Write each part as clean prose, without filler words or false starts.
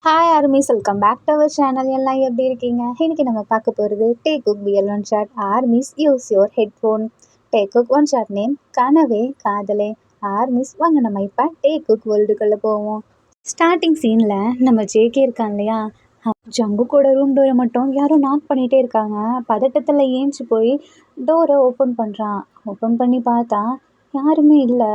Hi armies, welcome back to our channel. எல்லாம் எப்படி இருக்கீங்க? இன்னைக்கு நம்ம பார்க்க போகிறது Taekook BL one shot. Armies use your headphone. Taekook one shot name கனவே காதலே. ஆர்மிஸ் வாங்க நம்ம இப்போ டேக் குக் வேர்ல்டுக்குள்ளே போவோம். ஸ்டார்டிங் சீனில் நம்ம ஜேகே இருக்கான் இல்லையா, ஜங்குக்கோட ரூம் டோரை மட்டும் யாரும் நாக் பண்ணிகிட்டே இருக்காங்க. பதட்டத்தில் ஏஞ்சி போய் டோரை ஓப்பன் பண்ணுறான். ஓப்பன் பண்ணி பார்த்தா யாருமே இல்லை.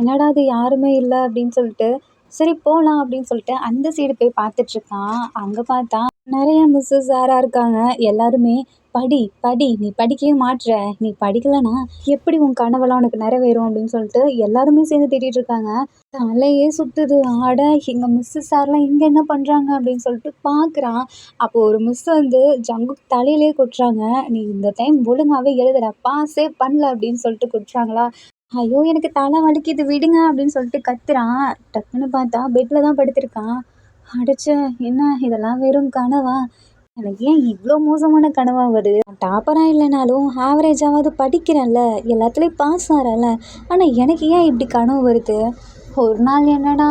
என்னடா அது யாருமே இல்லை அப்படின்னு சொல்லிட்டு சரி போகலாம் அப்படின்னு சொல்லிட்டு அந்த சைடு போய் பார்த்துட்ருக்கான். அங்கே பார்த்தா நிறைய மிஸ்ஸஸ் யாராக இருக்காங்க. எல்லாருமே படி படி, நீ படிக்கவே மாட்ற, நீ படிக்கலைன்னா எப்படி உன் கனவெல்லாம் உனக்கு நிறைவேறும் அப்படின்னு சொல்லிட்டு எல்லாருமே சேர்ந்து திட்டிகிட்டு இருக்காங்க. தலையே சுற்றுது. ஆட எங்கள் மிஸ்ஸு சார்லாம் இங்கே என்ன பண்ணுறாங்க அப்படின்னு சொல்லிட்டு பார்க்குறான். அப்போது ஒரு மிஸ் வந்து ஜங்குக்கு தலையிலே கொட்டுறாங்க. நீ இந்த டைம் ஒழுங்காகவே எழுதுற, பாஸே பண்ணல அப்படின்னு சொல்லிட்டு கொட்டுறாங்களா. ஐயோ எனக்கு தலை வலிக்குது விடுங்க அப்படின்னு சொல்லிட்டு கத்துறான். டக்குன்னு பார்த்தா பெட்டில் தான் படுத்திருக்கான். அடிச்ச என்ன இதெல்லாம் வெறும் கனவா? எனக்கு ஏன் இவ்வளோ மோசமான கனவா வருது? டாப்பராக இல்லைனாலும் ஆவரேஜாவது படிக்கிறேன்ல, எல்லாத்துலேயும் பாஸ் ஆகிறேன்ல, ஆனால் எனக்கு ஏன் இப்படி கனவு வருது? ஒரு நாள் என்னடா,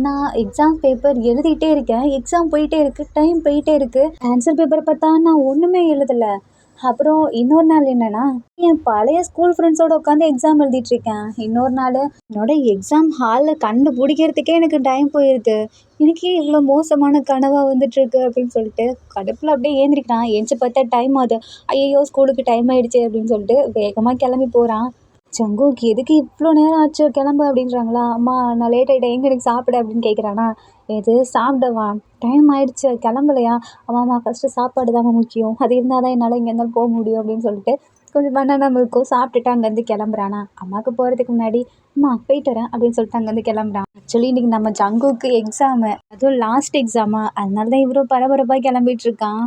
நான் எக்ஸாம் பேப்பர் எழுதிட்டே இருக்கேன், எக்ஸாம் போயிட்டே இருக்குது, டைம் போயிட்டே இருக்குது, ஆன்சர் பேப்பர் பார்த்தா நான் ஒன்றுமே எழுதலை. அப்புறம் இன்னொரு நாள் என்னன்னா, என் பழைய ஸ்கூல் ஃப்ரெண்ட்ஸோட உட்காந்து எக்ஸாம் எழுதிட்டுருக்கேன். இன்னொரு நாள் என்னோட எக்ஸாம் ஹாலில் கண்டுபிடிக்கிறதுக்கே எனக்கு டைம் போயிடுது. எனக்கே இவ்வளோ மோசமான கனவாக வந்துட்டுருக்கு அப்படின்னு சொல்லிட்டு கடுப்பில் அப்படியே ஏந்திரிக்கிறான். ஏஞ்சி பார்த்தா டைம் ஆகுது. ஐயோ ஸ்கூலுக்கு டைம் ஆகிடுச்சு அப்படின்னு சொல்லிட்டு வேகமாக கிளம்பி போகிறான். ஜங்குக்கு எதுக்கு இவ்வளோ நேரம் ஆச்சு கிளம்பு அப்படின்றாங்களா. அம்மா நான் லேட் ஆகிட்டேன், எங்கே எனக்கு சாப்பிட அப்படின்னு கேட்குறானா. எது சாப்பிடவா, டைம் ஆகிடுச்சு கிளம்பலையா. ஆமாம்மா ஃபஸ்ட்டு சாப்பாடு தாங்க முக்கியம், அது இருந்தால் தான் என்னால் இங்கே இருந்தாலும் போக முடியும் அப்படின்னு சொல்லிட்டு கொஞ்சம் பனானா மில்க்கும் சாப்பிட்டுட்டு அங்கேருந்து கிளம்புறானா. அம்மாவுக்கு போகிறதுக்கு முன்னாடி அம்மா போயிட்டு வரேன் அப்படின்னு சொல்லிட்டு அங்கேருந்து கிளம்புறான். ஆக்சுவலி இன்றைக்கி நம்ம ஜங்குக்கு எக்ஸாமு, அதுவும் லாஸ்ட் எக்ஸாமா, அதனால தான் இவ்வளோ பரபரப்பாக கிளம்பிட்டு இருக்கான்.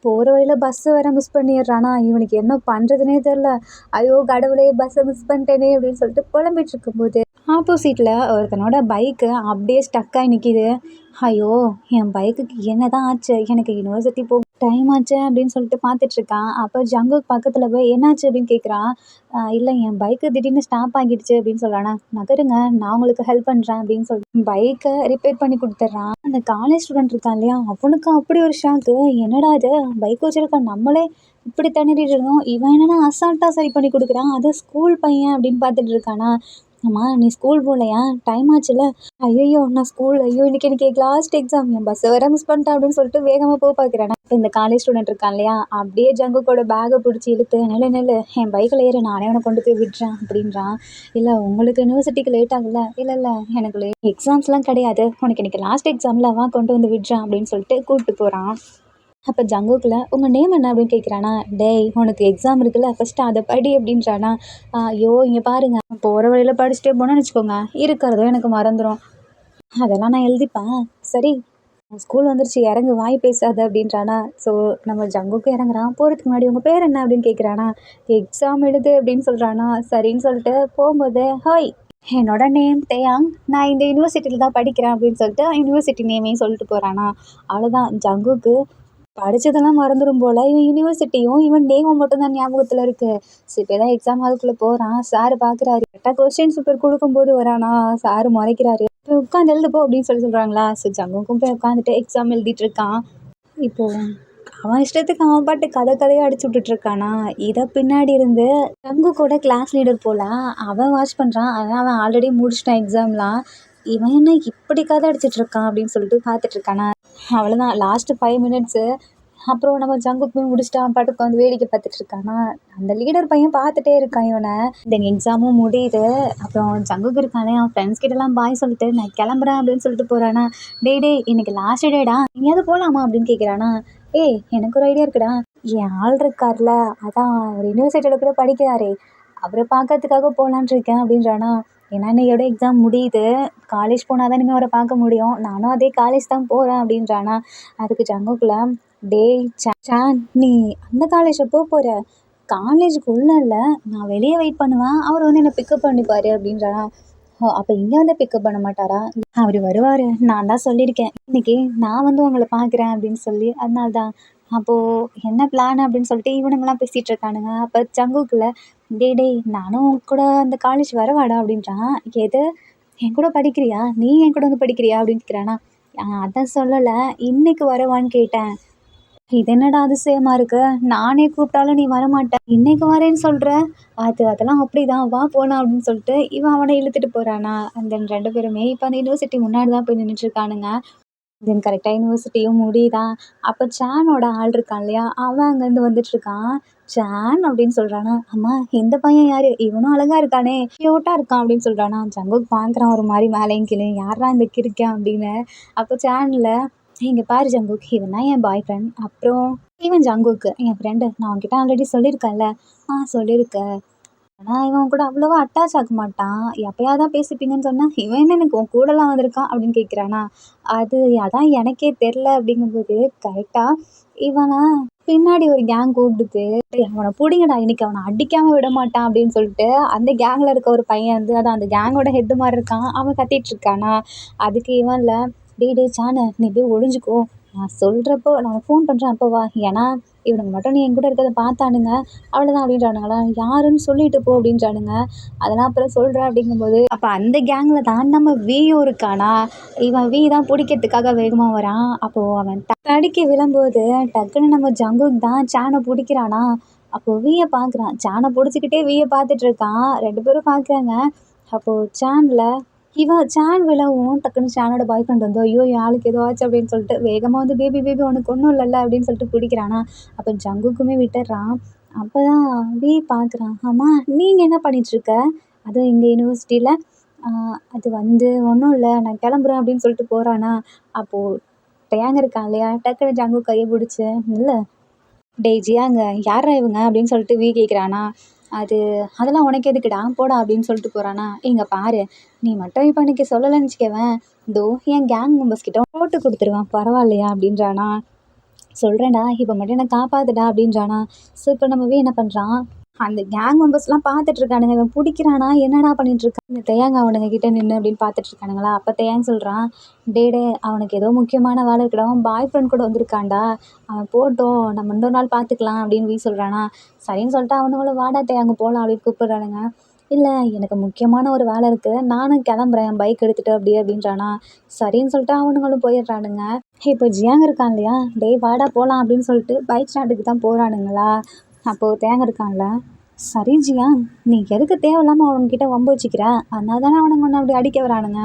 போகிற வழியில் பஸ்ஸு வேறு மிஸ் பண்ணிடுறானா. இவனுக்கு என்ன பண்ணுறதுனே தெரில. ஐயோ கடவுளே பஸ்ஸை மிஸ் பண்ணிட்டேனே அப்படின்னு சொல்லிட்டு புலம்பிட்டு இருக்கும்போது ஆப்போசிட்டில் ஒருத்தனோட பைக்கு அப்படியே ஸ்டக்காகி நிற்கிது. ஐயோ என் பைக்குக்கு என்ன தான் ஆச்சு, எனக்கு யூனிவர்சிட்டி போக டைம் ஆச்சு அப்படின்னு சொல்லிட்டு பார்த்துட்ருக்கான். அப்போ ஜங்குக்கு பக்கத்தில் போய் என்னாச்சு அப்படின்னு கேட்குறான். இல்லை என் பைக்கு திடீர்னு ஸ்டாப் ஆகிடுச்சு அப்படின்னு சொல்கிறானா. நகருங்க நான் உங்களுக்கு ஹெல்ப் பண்ணுறேன் அப்படின்னு சொல்லிட்டு பைக்கை ரிப்பேர் பண்ணி கொடுத்துட்றான். அந்த காலேஜ் ஸ்டூடெண்ட் இருக்கான் இல்லையா, அவனுக்கு அப்படி ஒரு ஷாக்கு. என்னடா இது பைக் வச்சுருக்கான், நம்மளே இப்படி தண்ணிட்டு இருந்தோம், இவன் என்னன்னா அசால்ட்டாக சரி பண்ணி கொடுக்குறான், அது ஸ்கூல் பையன் அப்படின்னு பார்த்துட்டு இருக்கானா. அம்மா நீ ஸ்கூல் போகலையா, டைம் ஆச்சுல. ஐயோ நான் ஸ்கூல், ஐயோ எனக்கு லாஸ்ட் எக்ஸாம், என் பஸ்ஸை வேற மிஸ் பண்ணிட்டேன் அப்படின்னு சொல்லிட்டு வேகமாக போக பார்க்குறேன். இப்போ இந்த காலேஜ் ஸ்டூடெண்ட் இருக்கான் இல்லையா, அப்படியே ஜங்குக்கோட பேக்கை பிடிச்சி இழுத்து நெல்லு நெல்லு என் பைக்கில் ஏறு, நானே அவனை கொண்டு போய் விடுறேன் அப்படின்றான். இல்லை உங்களுக்கு யூனிவர்சிட்டிக்கு லேட் ஆகல. இல்லை எனக்கு எக்ஸாம்ஸ்லாம் கிடையாது, உனக்கு எனக்கு லாஸ்ட் எக்ஸாமில் வா கொண்டு வந்து விடுறான் அப்படின்னு சொல்லிட்டு கூப்பிட்டு போகிறான். அப்போ ஜங்குக்கில் உங்கள் நேம் என்ன அப்படின்னு கேட்குறானா. டேய் உனக்கு எக்ஸாம் இருக்குல்ல, ஃபஸ்ட்டு அதை படி அப்படின்றானா. ஐயோ இங்கே பாருங்க, போகிற வழியில் படிச்சுட்டே போனேன்னு வச்சுக்கோங்க, இருக்கிறதும் எனக்கு மறந்துடும், அதெல்லாம் நான் எழுதிப்பேன். சரி ஸ்கூல் வந்துருச்சு இறங்கு, வாய் பேசாது அப்படின்றானா. ஸோ நம்ம ஜங்குக்கு இறங்குறான். போகிறதுக்கு முன்னாடி உங்கள் பேர் என்ன அப்படின்னு கேட்குறானா. எக்ஸாம் எழுது அப்படின்னு சொல்கிறானா. சரின்னு சொல்லிட்டு போகும்போது ஹாய் என்னோட நேம் தேயாங், நான் இந்த யூனிவர்சிட்டியில் தான் படிக்கிறேன் அப்படின்னு சொல்லிட்டு யூனிவர்சிட்டி நேமையும் சொல்லிட்டு போகிறானா. அவ்வளோதான் ஜங்குக்கு படித்ததெல்லாம் மறந்துடும் போல். இவன் யூனிவர்சிட்டியும் இவன் நேமும் மட்டும்தான் ஞாபகத்தில் இருக்குது. சரி இப்போ தான் எக்ஸாம் ஹாலுக்குள்ளே போகிறான். சார் பார்க்குறாரு. கரெக்டாக கொஸ்டின் பேப்பர் கொடுக்கும்போது வரானா. சார் முறைக்கிறாரு, இப்போ உட்காந்து எழுதுப்போ அப்படின்னு சொல்கிறாங்களா. ஸோ ஜங்குக்கும் போய் உட்காந்துட்டு எக்ஸாம் எழுதிட்டு இருக்கான். இப்போது அவன் இஷ்டத்துக்கு அவன் பாட்டு கதையாக அடிச்சு விட்டுட்ருக்கானா. இதை பின்னாடி இருந்து ஜங்கு கூட கிளாஸ் லீடர் போல் அவன் வாட்ச் பண்ணுறான். ஆனால் அவன் ஆல்ரெடி முடிச்சிட்டான் எக்ஸாம்லாம். இவன் என்ன இப்படி கதை அடிச்சிட்ருக்கான் அப்படின்னு சொல்லிட்டு பார்த்துட்ருக்கானா. அவ்வளோதான் லாஸ்ட்டு 5 மினிட்ஸு. அப்புறம் நம்ம ஜங்குக்கு போய் முடிச்சுட்டு அவன் பாட்டுக்கு வந்து வேடிக்கை பார்த்துட்ருக்கானா. அந்த லீடர் பையன் பார்த்துட்டே இருக்கான் இவனை. இந்த எக்ஸாமும் முடியுது. அப்புறம் ஜங்குக்கு இருக்கானே, அவன் ஃப்ரெண்ட்ஸ் கிட்டலாம் பாய் சொல்லிட்டு நான் கிளம்புறேன் அப்படின்னு சொல்லிட்டு போகிறானா. டேய் இன்னைக்கு லாஸ்ட் டேடா, எங்கேயாவது போகலாமா அப்படின்னு கேட்குறானா. ஏய் எனக்கு ஒரு ஐடியா இருக்குடா, என் ஆள் இருக்கார்ல, அதான் ஒரு யூனிவர்சிட்டியில் கூட படிக்கிறாரே, அவரை பார்க்கறதுக்காக போகலான் இருக்கேன் அப்படின்றானா. ஏன்னா இன்னையோட எக்ஸாம் முடியுது, காலேஜ் போனால் தான் இனிமேல் அவரை பார்க்க முடியும், நானும் அதே காலேஜ் தான் போகிறேன் அப்படின்றானா. அதுக்கு ஜங்குக்குள்ள டேய் சான், நீ அந்த காலேஜை போகிற, காலேஜுக்கு உள்ள இல்லை, நான் வெளியே வெயிட் பண்ணுவேன், அவர் வந்து என்னை பிக்கப் பண்ணிப்பார் அப்படின்றானா. ஓ அப்போ இங்கே வந்து பிக்கப் பண்ண மாட்டாரா. அவர் வருவார், நான் தான் சொல்லியிருக்கேன் இன்னைக்கு நான் வந்து உங்களை பார்க்குறேன் அப்படின்னு சொல்லி, அதனால தான். அப்போது என்ன பிளான் அப்படின்னு சொல்லிட்டு இவனுங்கெல்லாம் பேசிகிட்டு இருக்கானுங்க. அப்போ ஜங்குக்குள்ள டேய் நானும் உன் கூட அந்த காலேஜ் வரவாடா அப்படின்றான். எது என் கூட படிக்கிறியா, நீ என் கூட வந்து படிக்கிறியா அப்படின்னு கேட்குறானா. அதான் சொல்லலை, இன்னைக்கு வரவான்னு கேட்டேன். இது என்னடா அதிசயமா இருக்கு, நானே கூப்பிட்டாலும் நீ வரமாட்ட, இன்னைக்கு வரேன்னு சொல்ற. அதெல்லாம் அப்படிதான், வா போலாம் அப்படின்னு சொல்லிட்டு இவன் அவனை இழுத்துட்டு போறானா. அந்த ரெண்டு பேருமே இப்போ அந்த யூனிவர்சிட்டி முன்னாடி தான் போய் நின்றுட்டு இருக்கானுங்க. தென் கரெக்டாக யூனிவர்சிட்டியும் முடியுதான். அப்போ சேனோட ஆள் இருக்கான் இல்லையா, அவன் அங்கேருந்து வந்துட்டுருக்கான். சேன் அப்படின்னு சொல்கிறானா. அம்மா இந்த பையன் யார், இவனும் அழகாக இருக்கானே, க்யூட்டாக இருக்கான் அப்படின்னு சொல்கிறானா. ஜங்குக் பார்க்குறான் ஒரு மாதிரி மேலேயும் கீழே, யாரா இந்த கிறுக்கன் அப்படின்னு. அப்போ சேனில், இங்கே பாரு ஜங்குக், இவன் தான் என் பாய் ஃப்ரெண்ட். அப்புறம் இவன் ஜங்குக்கு என் ஃப்ரெண்டு, நான் உன்கிட்ட ஆல்ரெடி சொல்லியிருக்கேன்ல. சொல்லியிருக்க, ஆனால் இவன் கூட அவ்வளோவா அட்டாச் ஆக மாட்டான், எப்பயாவது தான் பேசிப்பீங்கன்னு சொன்னேன். இவன் என்ன எனக்கு உன் கூடலாம் வந்திருக்கான் அப்படின்னு கேட்குறானா. அதான் எனக்கே தெரில அப்படிங்கும்போது கரெக்டாக இவனை பின்னாடி ஒரு கேங் கூப்பிடுது. அவனை பிடிங்கடா, இன்னைக்கு அவனை அடிக்காமல் விட மாட்டான் அப்படின்னு சொல்லிட்டு அந்த கேங்கில் இருக்க ஒரு பையன் வந்து, அதான் அந்த கேங்கோட ஹெட்டு மாதிரி இருக்கான், அவன் கத்திட்டு இருக்கானா. அதுக்கு இவன்ல, டே சாணு நீ போய் ஒழிஞ்சுக்கோ, நான் சொல்கிறப்போ நான் ஃபோன் பண்ணுறேன் அப்போ வா, ஏன்னா இவனுங்க மட்டும் நீ என் கூட இருக்கிறத பார்த்தானுங்க அவ்வளோதான் அப்படின்றானுங்களா. யாருன்னு சொல்லிட்டு போ அப்படின்றானுங்க. அதெல்லாம் அப்புறம் சொல்கிறேன் அப்படிங்கும்போது, அப்போ அந்த கேங்கில் தான் நம்ம வியும் இருக்கானா. இவன் வி தான் பிடிக்கிறதுக்காக வேகமாக வரான். அப்போது அவன் தடுக்கி விழும்போது டக்குன்னு நம்ம ஜங்குக் தான் சேனை பிடிக்கிறானா. அப்போது வியை பார்க்குறான், சேனை பிடிச்சிக்கிட்டே வியை பார்த்துட்டு இருக்கான். ரெண்டு பேரும் பார்க்குறாங்க. அப்போது சேனில் இவன் சேன் விழவும் டக்குன்னு சேனோட பாய் ஃப்ரெண்ட் வந்து, ஐயோ என் ஆளுக்கு ஏதோ ஆச்சு அப்படின்னு சொல்லிட்டு வேகமாக வந்து, பேபி பேபி உனக்கு ஒன்றும் இல்லைல்ல அப்படின்னு சொல்லிட்டு பிடிக்கிறானா. அப்போ ஜங்குக்குமே விட்டுடுறான். அப்போ தான் வி பார்க்குறான், ஆமாம் நீங்கள் என்ன பண்ணிகிட்ருக்க, அதுவும் இங்கே யூனிவர்சிட்டியில். அது வந்து ஒன்றும் இல்லை, நான் கிளம்புறேன் அப்படின்னு சொல்லிட்டு போகிறானா. அப்போது டேங் இருக்கான் இல்லையா, டக்குன்னு ஜங்கு கையை பிடிச்சி, இல்லை டேய் ஜியாங்க, யாரா இவங்க அப்படின்னு சொல்லிட்டு வி கேட்குறானா. அதெல்லாம் உனக்கு எதுக்குடா, போடா அப்படின்னு சொல்லிட்டு போகிறானா. இங்கே பாரு, நீ மட்டும் இப்போ இன்றைக்கி சொல்லலைன்னு வச்சுக்கவேன், இதோ என் கேங் மெம்பர்ஸ் கிட்ட போட்டு கொடுத்துருவேன், பரவாயில்லையா அப்படின்றானா. சொல்கிறேன்டா, இப்போ மட்டும் என்னை காப்பாத்துடா அப்படின்றானா. ஸோ இப்போ நம்ம வி என்ன பண்ணுறான், அந்த கேங் மெம்பர்ஸ்லாம் பார்த்துட்டு இருக்கானுங்க, இவன் பிடிக்கிறானா என்னடா பண்ணிட்டு இருக்கான். இந்த தேயாங்க அவனுங்க கிட்ட நின்று அப்படின்னு பார்த்துட்டு இருக்கானுங்களா. அப்போ தேயாங்க சொல்கிறான், டே அவனுக்கு ஏதோ முக்கியமான வேலை இருக்கடா, அவன் பாய் ஃப்ரெண்ட் கூட வந்திருக்கான்டா, அவன் போட்டோம், நம்ம இன்னொரு நாள் பார்த்துக்கலாம் அப்படின்னு வி சொல்கிறானா. சரின்னு சொல்லிட்டு அவனுங்களும் வாடா தேயாங்க போகலாம் அப்படின்னு கூப்பிட்றானுங்க. இல்லை எனக்கு முக்கியமான ஒரு வேலை இருக்குது, நானும் கிளம்புறேன் பைக் எடுத்துகிட்டு அப்படின்றானா. சரின்னு சொல்லிட்டு அவனுங்களும் போயிடுறானுங்க. இப்போ ஜியாங் இருக்கான் இல்லையா, டேய் வாடா போகலாம் அப்படின்னு சொல்லிட்டு பைக் ஸ்டாண்டுக்கு தான் போகிறானுங்களா. அப்போது தேங்க இருக்கான்ல, சரி ஜியாங், நீ எதுக்கு தேவையில்லாமல் அவனுங்கிட்ட வம்பு வச்சுக்கிற, அதனால தானே அவனுங்க ஒன்று அப்படி அடிக்க வரானுங்க.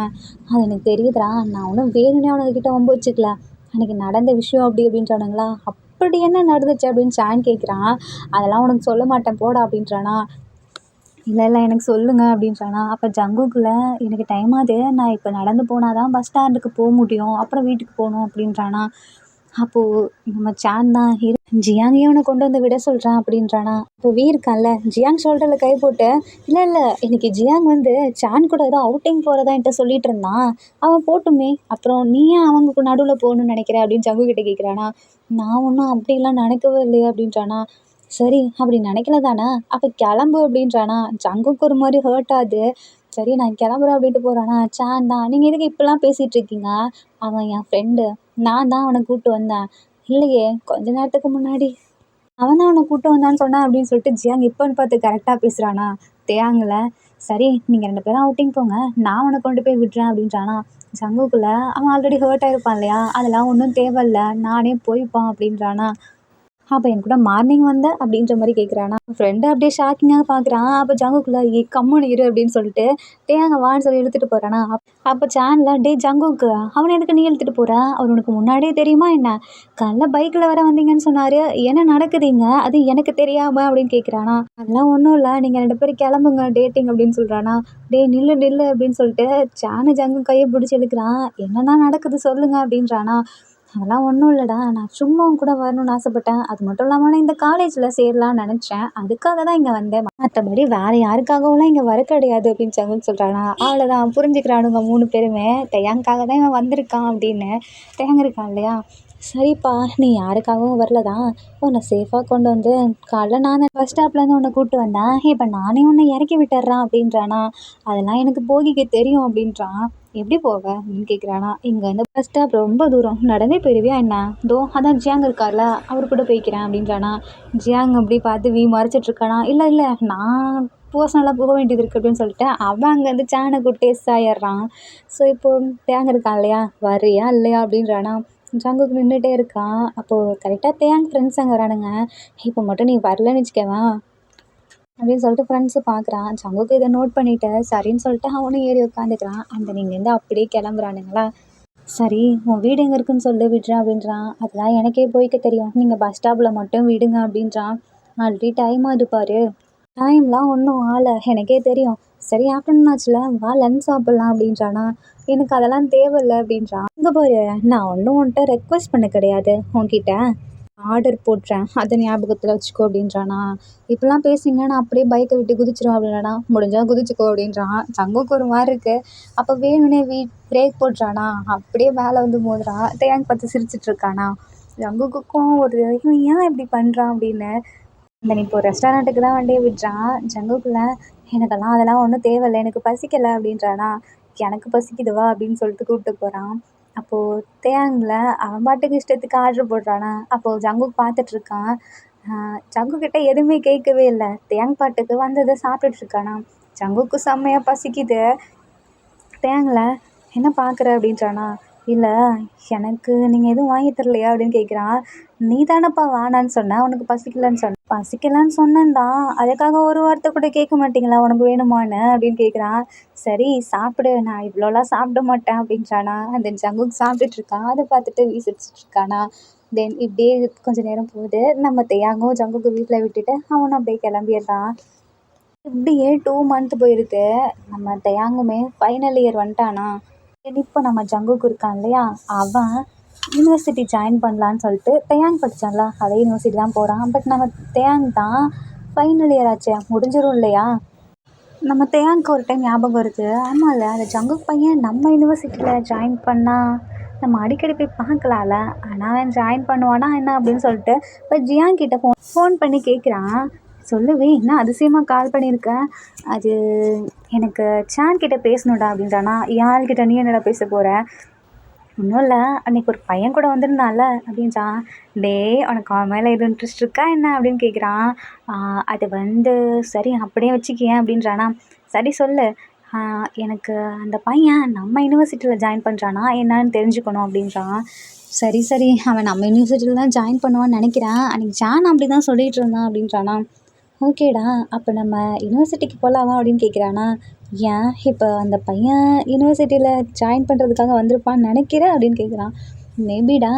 அது எனக்கு தெரியுதுடா, நான் ஒன்றும் வேணும்னே அவனுங்கிட்ட வம்பு வச்சுக்கல, அன்றைக்கி நடந்த விஷயம் அப்படின்றானுங்களா. அப்படி என்ன நடந்துச்சு அப்படின்னு சான் கேட்குறான். அதெல்லாம் உனக்கு சொல்ல மாட்டேன் போடா அப்படின்றானா. இல்லை எனக்கு சொல்லுங்கள் அப்படின்றானா. அப்போ ஜங்குக்குள்ள, எனக்கு டைம் ஆகுது, நான் இப்போ நடந்து போனால் தான் பஸ் ஸ்டாண்டுக்கு போக முடியும், அப்புறம் வீட்டுக்கு போகணும் அப்படின்றானா. அப்போது நம்ம சான் தான், ஜியாங்கையும் அவனை கொண்டு வந்து விட சொல்கிறான் அப்படின்றானா. இப்போ வி இருக்கான்ல, ஜியாங் ஷோல்டரில் கை போட்டு, இல்லை இன்னைக்கு ஜியாங் வந்து சான் கூட ஏதோ அவுட்டிங் போகிறதா என்கிட்ட சொல்லிட்டு இருந்தான், அவன் போட்டுமே, அப்புறம் நீ ஏன் அவங்க நடுவில் போகணுன்னு நினைக்கிற அப்படின்னு ஜங்கு கிட்ட கேட்குறானா. நான் ஒன்றும் அப்படிலாம் நினைக்கவே இல்லையே அப்படின்றானா. சரி அப்படி நினைக்கல தானே, அப்போ கிளம்பு அப்படின்றானா. ஜங்குக்கு ஒரு மாதிரி ஹர்ட் ஆகுது. சரி நான் கிளம்புறேன் அப்படின்ட்டு போகிறானா. சான் தான், நீங்கள் எதுக்கு இப்படிலாம் பேசிகிட்டு இருக்கீங்க, அவன் என் ஃப்ரெண்டு, நான் தான் அவனை கூப்பிட்டு வந்தேன். இல்லையே கொஞ்ச நேரத்துக்கு முன்னாடி அவன் தான் அவனை கூப்பிட்டு வந்தான்னு சொன்னான் அப்படின்னு சொல்லிட்டு ஜியாங் இப்போன்னு பார்த்து கரெக்டாக பேசுகிறானா. தேயாங்கல, சரி நீங்கள் ரெண்டு பேரும் அவுட்டிங் போங்க, நான் அவனை கொண்டு போய் விடுறேன் அப்படின்றானா. ஜங்குக்குள்ளே, அவன் ஆல்ரெடி ஹர்ட் ஆகிருப்பான் இல்லையா, அதெல்லாம் ஒன்றும் தேவையில்ல, நானே போய்ப்பான் அப்படின்றானா. அப்போ என் கூட மார்னிங் வந்த அப்படின்ற மாதிரி கேட்குறானா. ஃப்ரெண்டு அப்படியே ஷாக்கிங்காக பார்க்குறான். அப்போ ஜங்குக்குள்ள, கம்முன்னு இரு அப்படின்னு சொல்லிட்டு தேங்க வான்னு சொல்லி இழுத்துட்டு போகிறானா. அப்போ சேனில், டே ஜங்குக்கு, அவனை எதுக்கு நீ இழுத்துட்டு போகிற, அவர் உனக்கு முன்னாடியே தெரியுமா என்ன, காலைல பைக்கில் வர வந்தீங்கன்னு சொன்னார், என்ன நடக்குதுங்க அது எனக்கு தெரியாமல் அப்படின்னு கேட்குறானா. அதெல்லாம் ஒன்றும் இல்லை, நீங்கள் ரெண்டு பேரும் கிளம்புங்க டேட்டிங் அப்படின்னு சொல்கிறானா. டே நில்லு அப்படின்னு சொல்லிட்டு சேனு ஜங்கு கையை பிடிச்சி இழுக்கிறான். என்னென்னா நடக்குது சொல்லுங்க அப்படின்றானா. அதெல்லாம் ஒன்றும் இல்லைடா, நான் சும்மா உன் கூட வரணும்னு ஆசைப்பட்டேன், அது மட்டும் இல்லாமல் நான் இந்த காலேஜில் சேரலான்னு நினச்சேன், அதுக்காக தான் இங்கே வந்தேன், மற்றபடி வேறு யாருக்காகவும்லாம் இங்கே வர கிடையாது அப்படின்னு சங்குன்னு சொல்கிறானா. அவ்வளோதான் புரிஞ்சுக்கிறானுங்க மூணு பேருமே, தேயாங்காக தான் இவன் வந்திருக்கான் அப்படின்னு. தேயாங்க இருக்கான் இல்லையா, சரிப்பா நீ யாருக்காகவும் வரல தான், உன்னை சேஃபாக கொண்டு வந்து காலைல நான் பஸ் ஸ்டாப்லேருந்து உன்னை கூப்பிட்டு வந்தேன், இப்போ நானே உன்னை இறக்கி விட்டுறேன் அப்படின்றானா. அதெல்லாம் எனக்கு போகிக்கு தெரியும் அப்படின்றான். எப்படி போவ அப்படின்னு கேட்குறானா. இங்கேருந்து பஸ் ஸ்டாப் ரொம்ப தூரம், நடந்தே போயிடுவியா என்ன, தோ அதான் ஜியாங் இருக்கார்ல அவர் கூட போய்க்கிறேன் அப்படின்றானா. ஜியாங் அப்படி பார்த்து வி மறைச்சிட்ருக்கானா. இல்லை நான் பர்சனலாக போக வேண்டியது இருக்குது அப்படின்னு சொல்லிட்டு அவன் அங்கேருந்து சேனை கூப்பிட்டு ஆயிடுறான். ஸோ இப்போது தேங் இருக்கான் இல்லையா, வரியா இல்லையா அப்படின்றானா. ஜங்குக்கு நின்றுட்டே இருக்கான். அப்போது கரெக்டாக தேங் ஃப்ரெண்ட்ஸ் அங்கே வரானுங்க. இப்போ மட்டும் நீ வரலன்னு வச்சுக்கவேன் அப்படின்னு சொல்லிட்டு ஃப்ரெண்ட்ஸு பார்க்குறான். ஜங்குக்கு இதை நோட் பண்ணிவிட்டு சரின்னு சொல்லிட்டு அவனும் ஏறி உட்காந்துக்கிறான். அந்த நீங்கேருந்து அப்படியே கிளம்புறானுங்களா. சரி உன் வீடு எங்கே இருக்குன்னு சொல்லி விடுறேன் அப்படின்றான். அதெல்லாம் எனக்கே போய்க்க தெரியும், நீங்கள் பஸ் ஸ்டாப்பில் மட்டும் விடுங்க அப்படின்றான். ஆல்ரெடி டைம் ஆகுது பாரு. டைம்லாம் ஒன்றும் ஆளை எனக்கே தெரியும். சரி ஆஃப்டர்நூன் ஆச்சுல, வா லன்ச் சாப்பிட்லாம் அப்படின்றானா. எனக்கு அதெல்லாம் தேவையில்லை அப்படின்றான். இங்கே பாரு, நான் ஒன்றும் உன்கிட்ட ரெக்வஸ்ட் பண்ண கிடையாது, உன்கிட்ட ஆர்டர் போட்டுறேன், அதை ஞாபகத்தில் வச்சுக்கோ அப்படின்றானா. இப்படிலாம் பேசிங்கன்னா நான் அப்படியே பைக்கை விட்டு குதிச்சிடும் அப்படின்றானா. முடிஞ்சால் குதிச்சுக்கோ அப்படின்றான். ஜங்குக்கு ஒரு மாதிரி இருக்குது. அப்போ வேணும்னே பிரேக் போட்டுறானா. அப்படியே மேலே வந்து மோதுறான். தேங்க் பார்த்து சிரிச்சிட்டு இருக்கானா. ஜங்குக்கும் ஒரு இவன் ஏன் இப்படி பண்ணுறான் அப்படின்னு. இந்த நீ இப்போ ரெஸ்டாரண்ட்டுக்கு தான் வண்டியை விடுறான். ஜங்குக்குள்ள எனக்கெல்லாம் அதெல்லாம் ஒன்றும் தேவையில்லை, எனக்கு பசிக்கலை அப்படின்றானா. எனக்கு பசிக்குதுவா அப்படின்னு சொல்லிட்டு கூப்பிட்டு போகிறான். அப்போது தேங்கில் அவன் பாட்டுக்கு இஷ்டத்துக்கு ஆர்டர் போடுறானா. அப்போது ஜங்குக் பார்த்துட்ருக்கான். ஜங்குக்கிட்ட எதுவுமே கேட்கவே இல்லை. தேங் பாட்டுக்கு வந்ததை சாப்பிட்டுட்ருக்கானா. ஜங்குக்கு செம்மையாக பசிக்குது. தேங்கில் என்ன பார்க்குற அப்படின்றானா. இல்லை எனக்கு நீங்கள் எதுவும் வாங்கி தரலையா அப்படின்னு கேட்குறான். நீ தானேப்பா வேணான்னு சொன்ன, உனக்கு பசிக்கலன்னு சொன்ன. பசிக்கலன்னு சொன்னேன்தான், அதுக்காக ஒரு வார்த்தை கூட கேட்க மாட்டீங்களா உனக்கு வேணுமான்னு அப்படின்னு கேட்குறான். சரி சாப்பிடு, நான் இவ்வளோலாம் சாப்பிட மாட்டேன் அப்படின்றானா. அந்த ஜங்குக் சாப்பிட்டுட்ருக்கான். அதை பார்த்துட்டு வீசிச்சிட்ருக்கானா. தென் இப்படியே கொஞ்சம் நேரம் போகுது. நம்ம தேயாங்கும் ஜங்குக்கு வீட்டில் விட்டுட்டு அவனும் அப்படியே கிளம்பிடுறான். இப்படியே 2 மந்த் போயிருக்கு. நம்ம தேயாங்குமே ஃபைனல் இயர் வந்துட்டானா. இப்போ நம்ம ஜங்குக்கு இருக்கான் இல்லையா, அவன் யூனிவர்சிட்டி ஜாயின் பண்ணலான்னு சொல்லிட்டு தேயாங் படித்தான்ல அதே யூனிவர்சிட்டி தான் போகிறான். பட் நம்ம தேயாங் தான் ஃபைனல் இயர் ஆச்சு, முடிஞ்சிடும் இல்லையா. நம்ம தேயாங்க்கு ஒரு டைம் ஞாபகம் வருது. ஆமாம்ல, அந்த ஜங்குக் பையன் நம்ம யூனிவர்சிட்டியில் ஜாயின் பண்ணால் நம்ம அடிக்கடி போய் பார்க்கலாம்ல. ஆனால் அவன் ஜாயின் பண்ணுவானா என்ன அப்படின்னு சொல்லிட்டு இப்போ ஜியாங் கிட்ட ஃபோன் பண்ணி கேட்குறான். சொல்லுவே என்ன அதிசயமாக கால் பண்ணியிருக்கேன். அது எனக்கு சான் கிட்ட பேசணுடா அப்படின்றானா. யாழ்கிட்ட நீ என்னடா பேச போகிற. ஒன்றும் இல்லை, அன்றைக்கி ஒரு பையன் கூட வந்திருந்தான்ல அப்படின்றான். டே உனக்கு அவன் மேலே எதுவும் இன்ட்ரெஸ்ட் இருக்கா என்ன அப்படின்னு கேட்குறான். அது வந்து சரி அப்படியே வச்சுக்கேன் அப்படின்றானா. சரி சொல்லு. எனக்கு அந்த பையன் நம்ம யூனிவர்சிட்டியில் ஜாயின் பண்ணுறானா என்னன்னு தெரிஞ்சுக்கணும் அப்படின்றான். சரி சரி, அவன் நம்ம யூனிவர்சிட்டியில் தான் ஜாயின் பண்ணுவான்னு நினைக்கிறேன், அன்றைக்கி ஜான் அப்படி தான் சொல்லிகிட்டு இருந்தான் அப்படின்றானா. ஓகேடா, அப்போ நம்ம யூனிவர்சிட்டிக்கு போகலாமா அப்படின்னு கேட்குறானா. ஏன் இப்போ அந்த பையன் யூனிவர்சிட்டியில் ஜாயின் பண்ணுறதுக்காக வந்திருப்பான்னு நினைக்கிறேன் அப்படின்னு கேட்குறான். மேபிடா.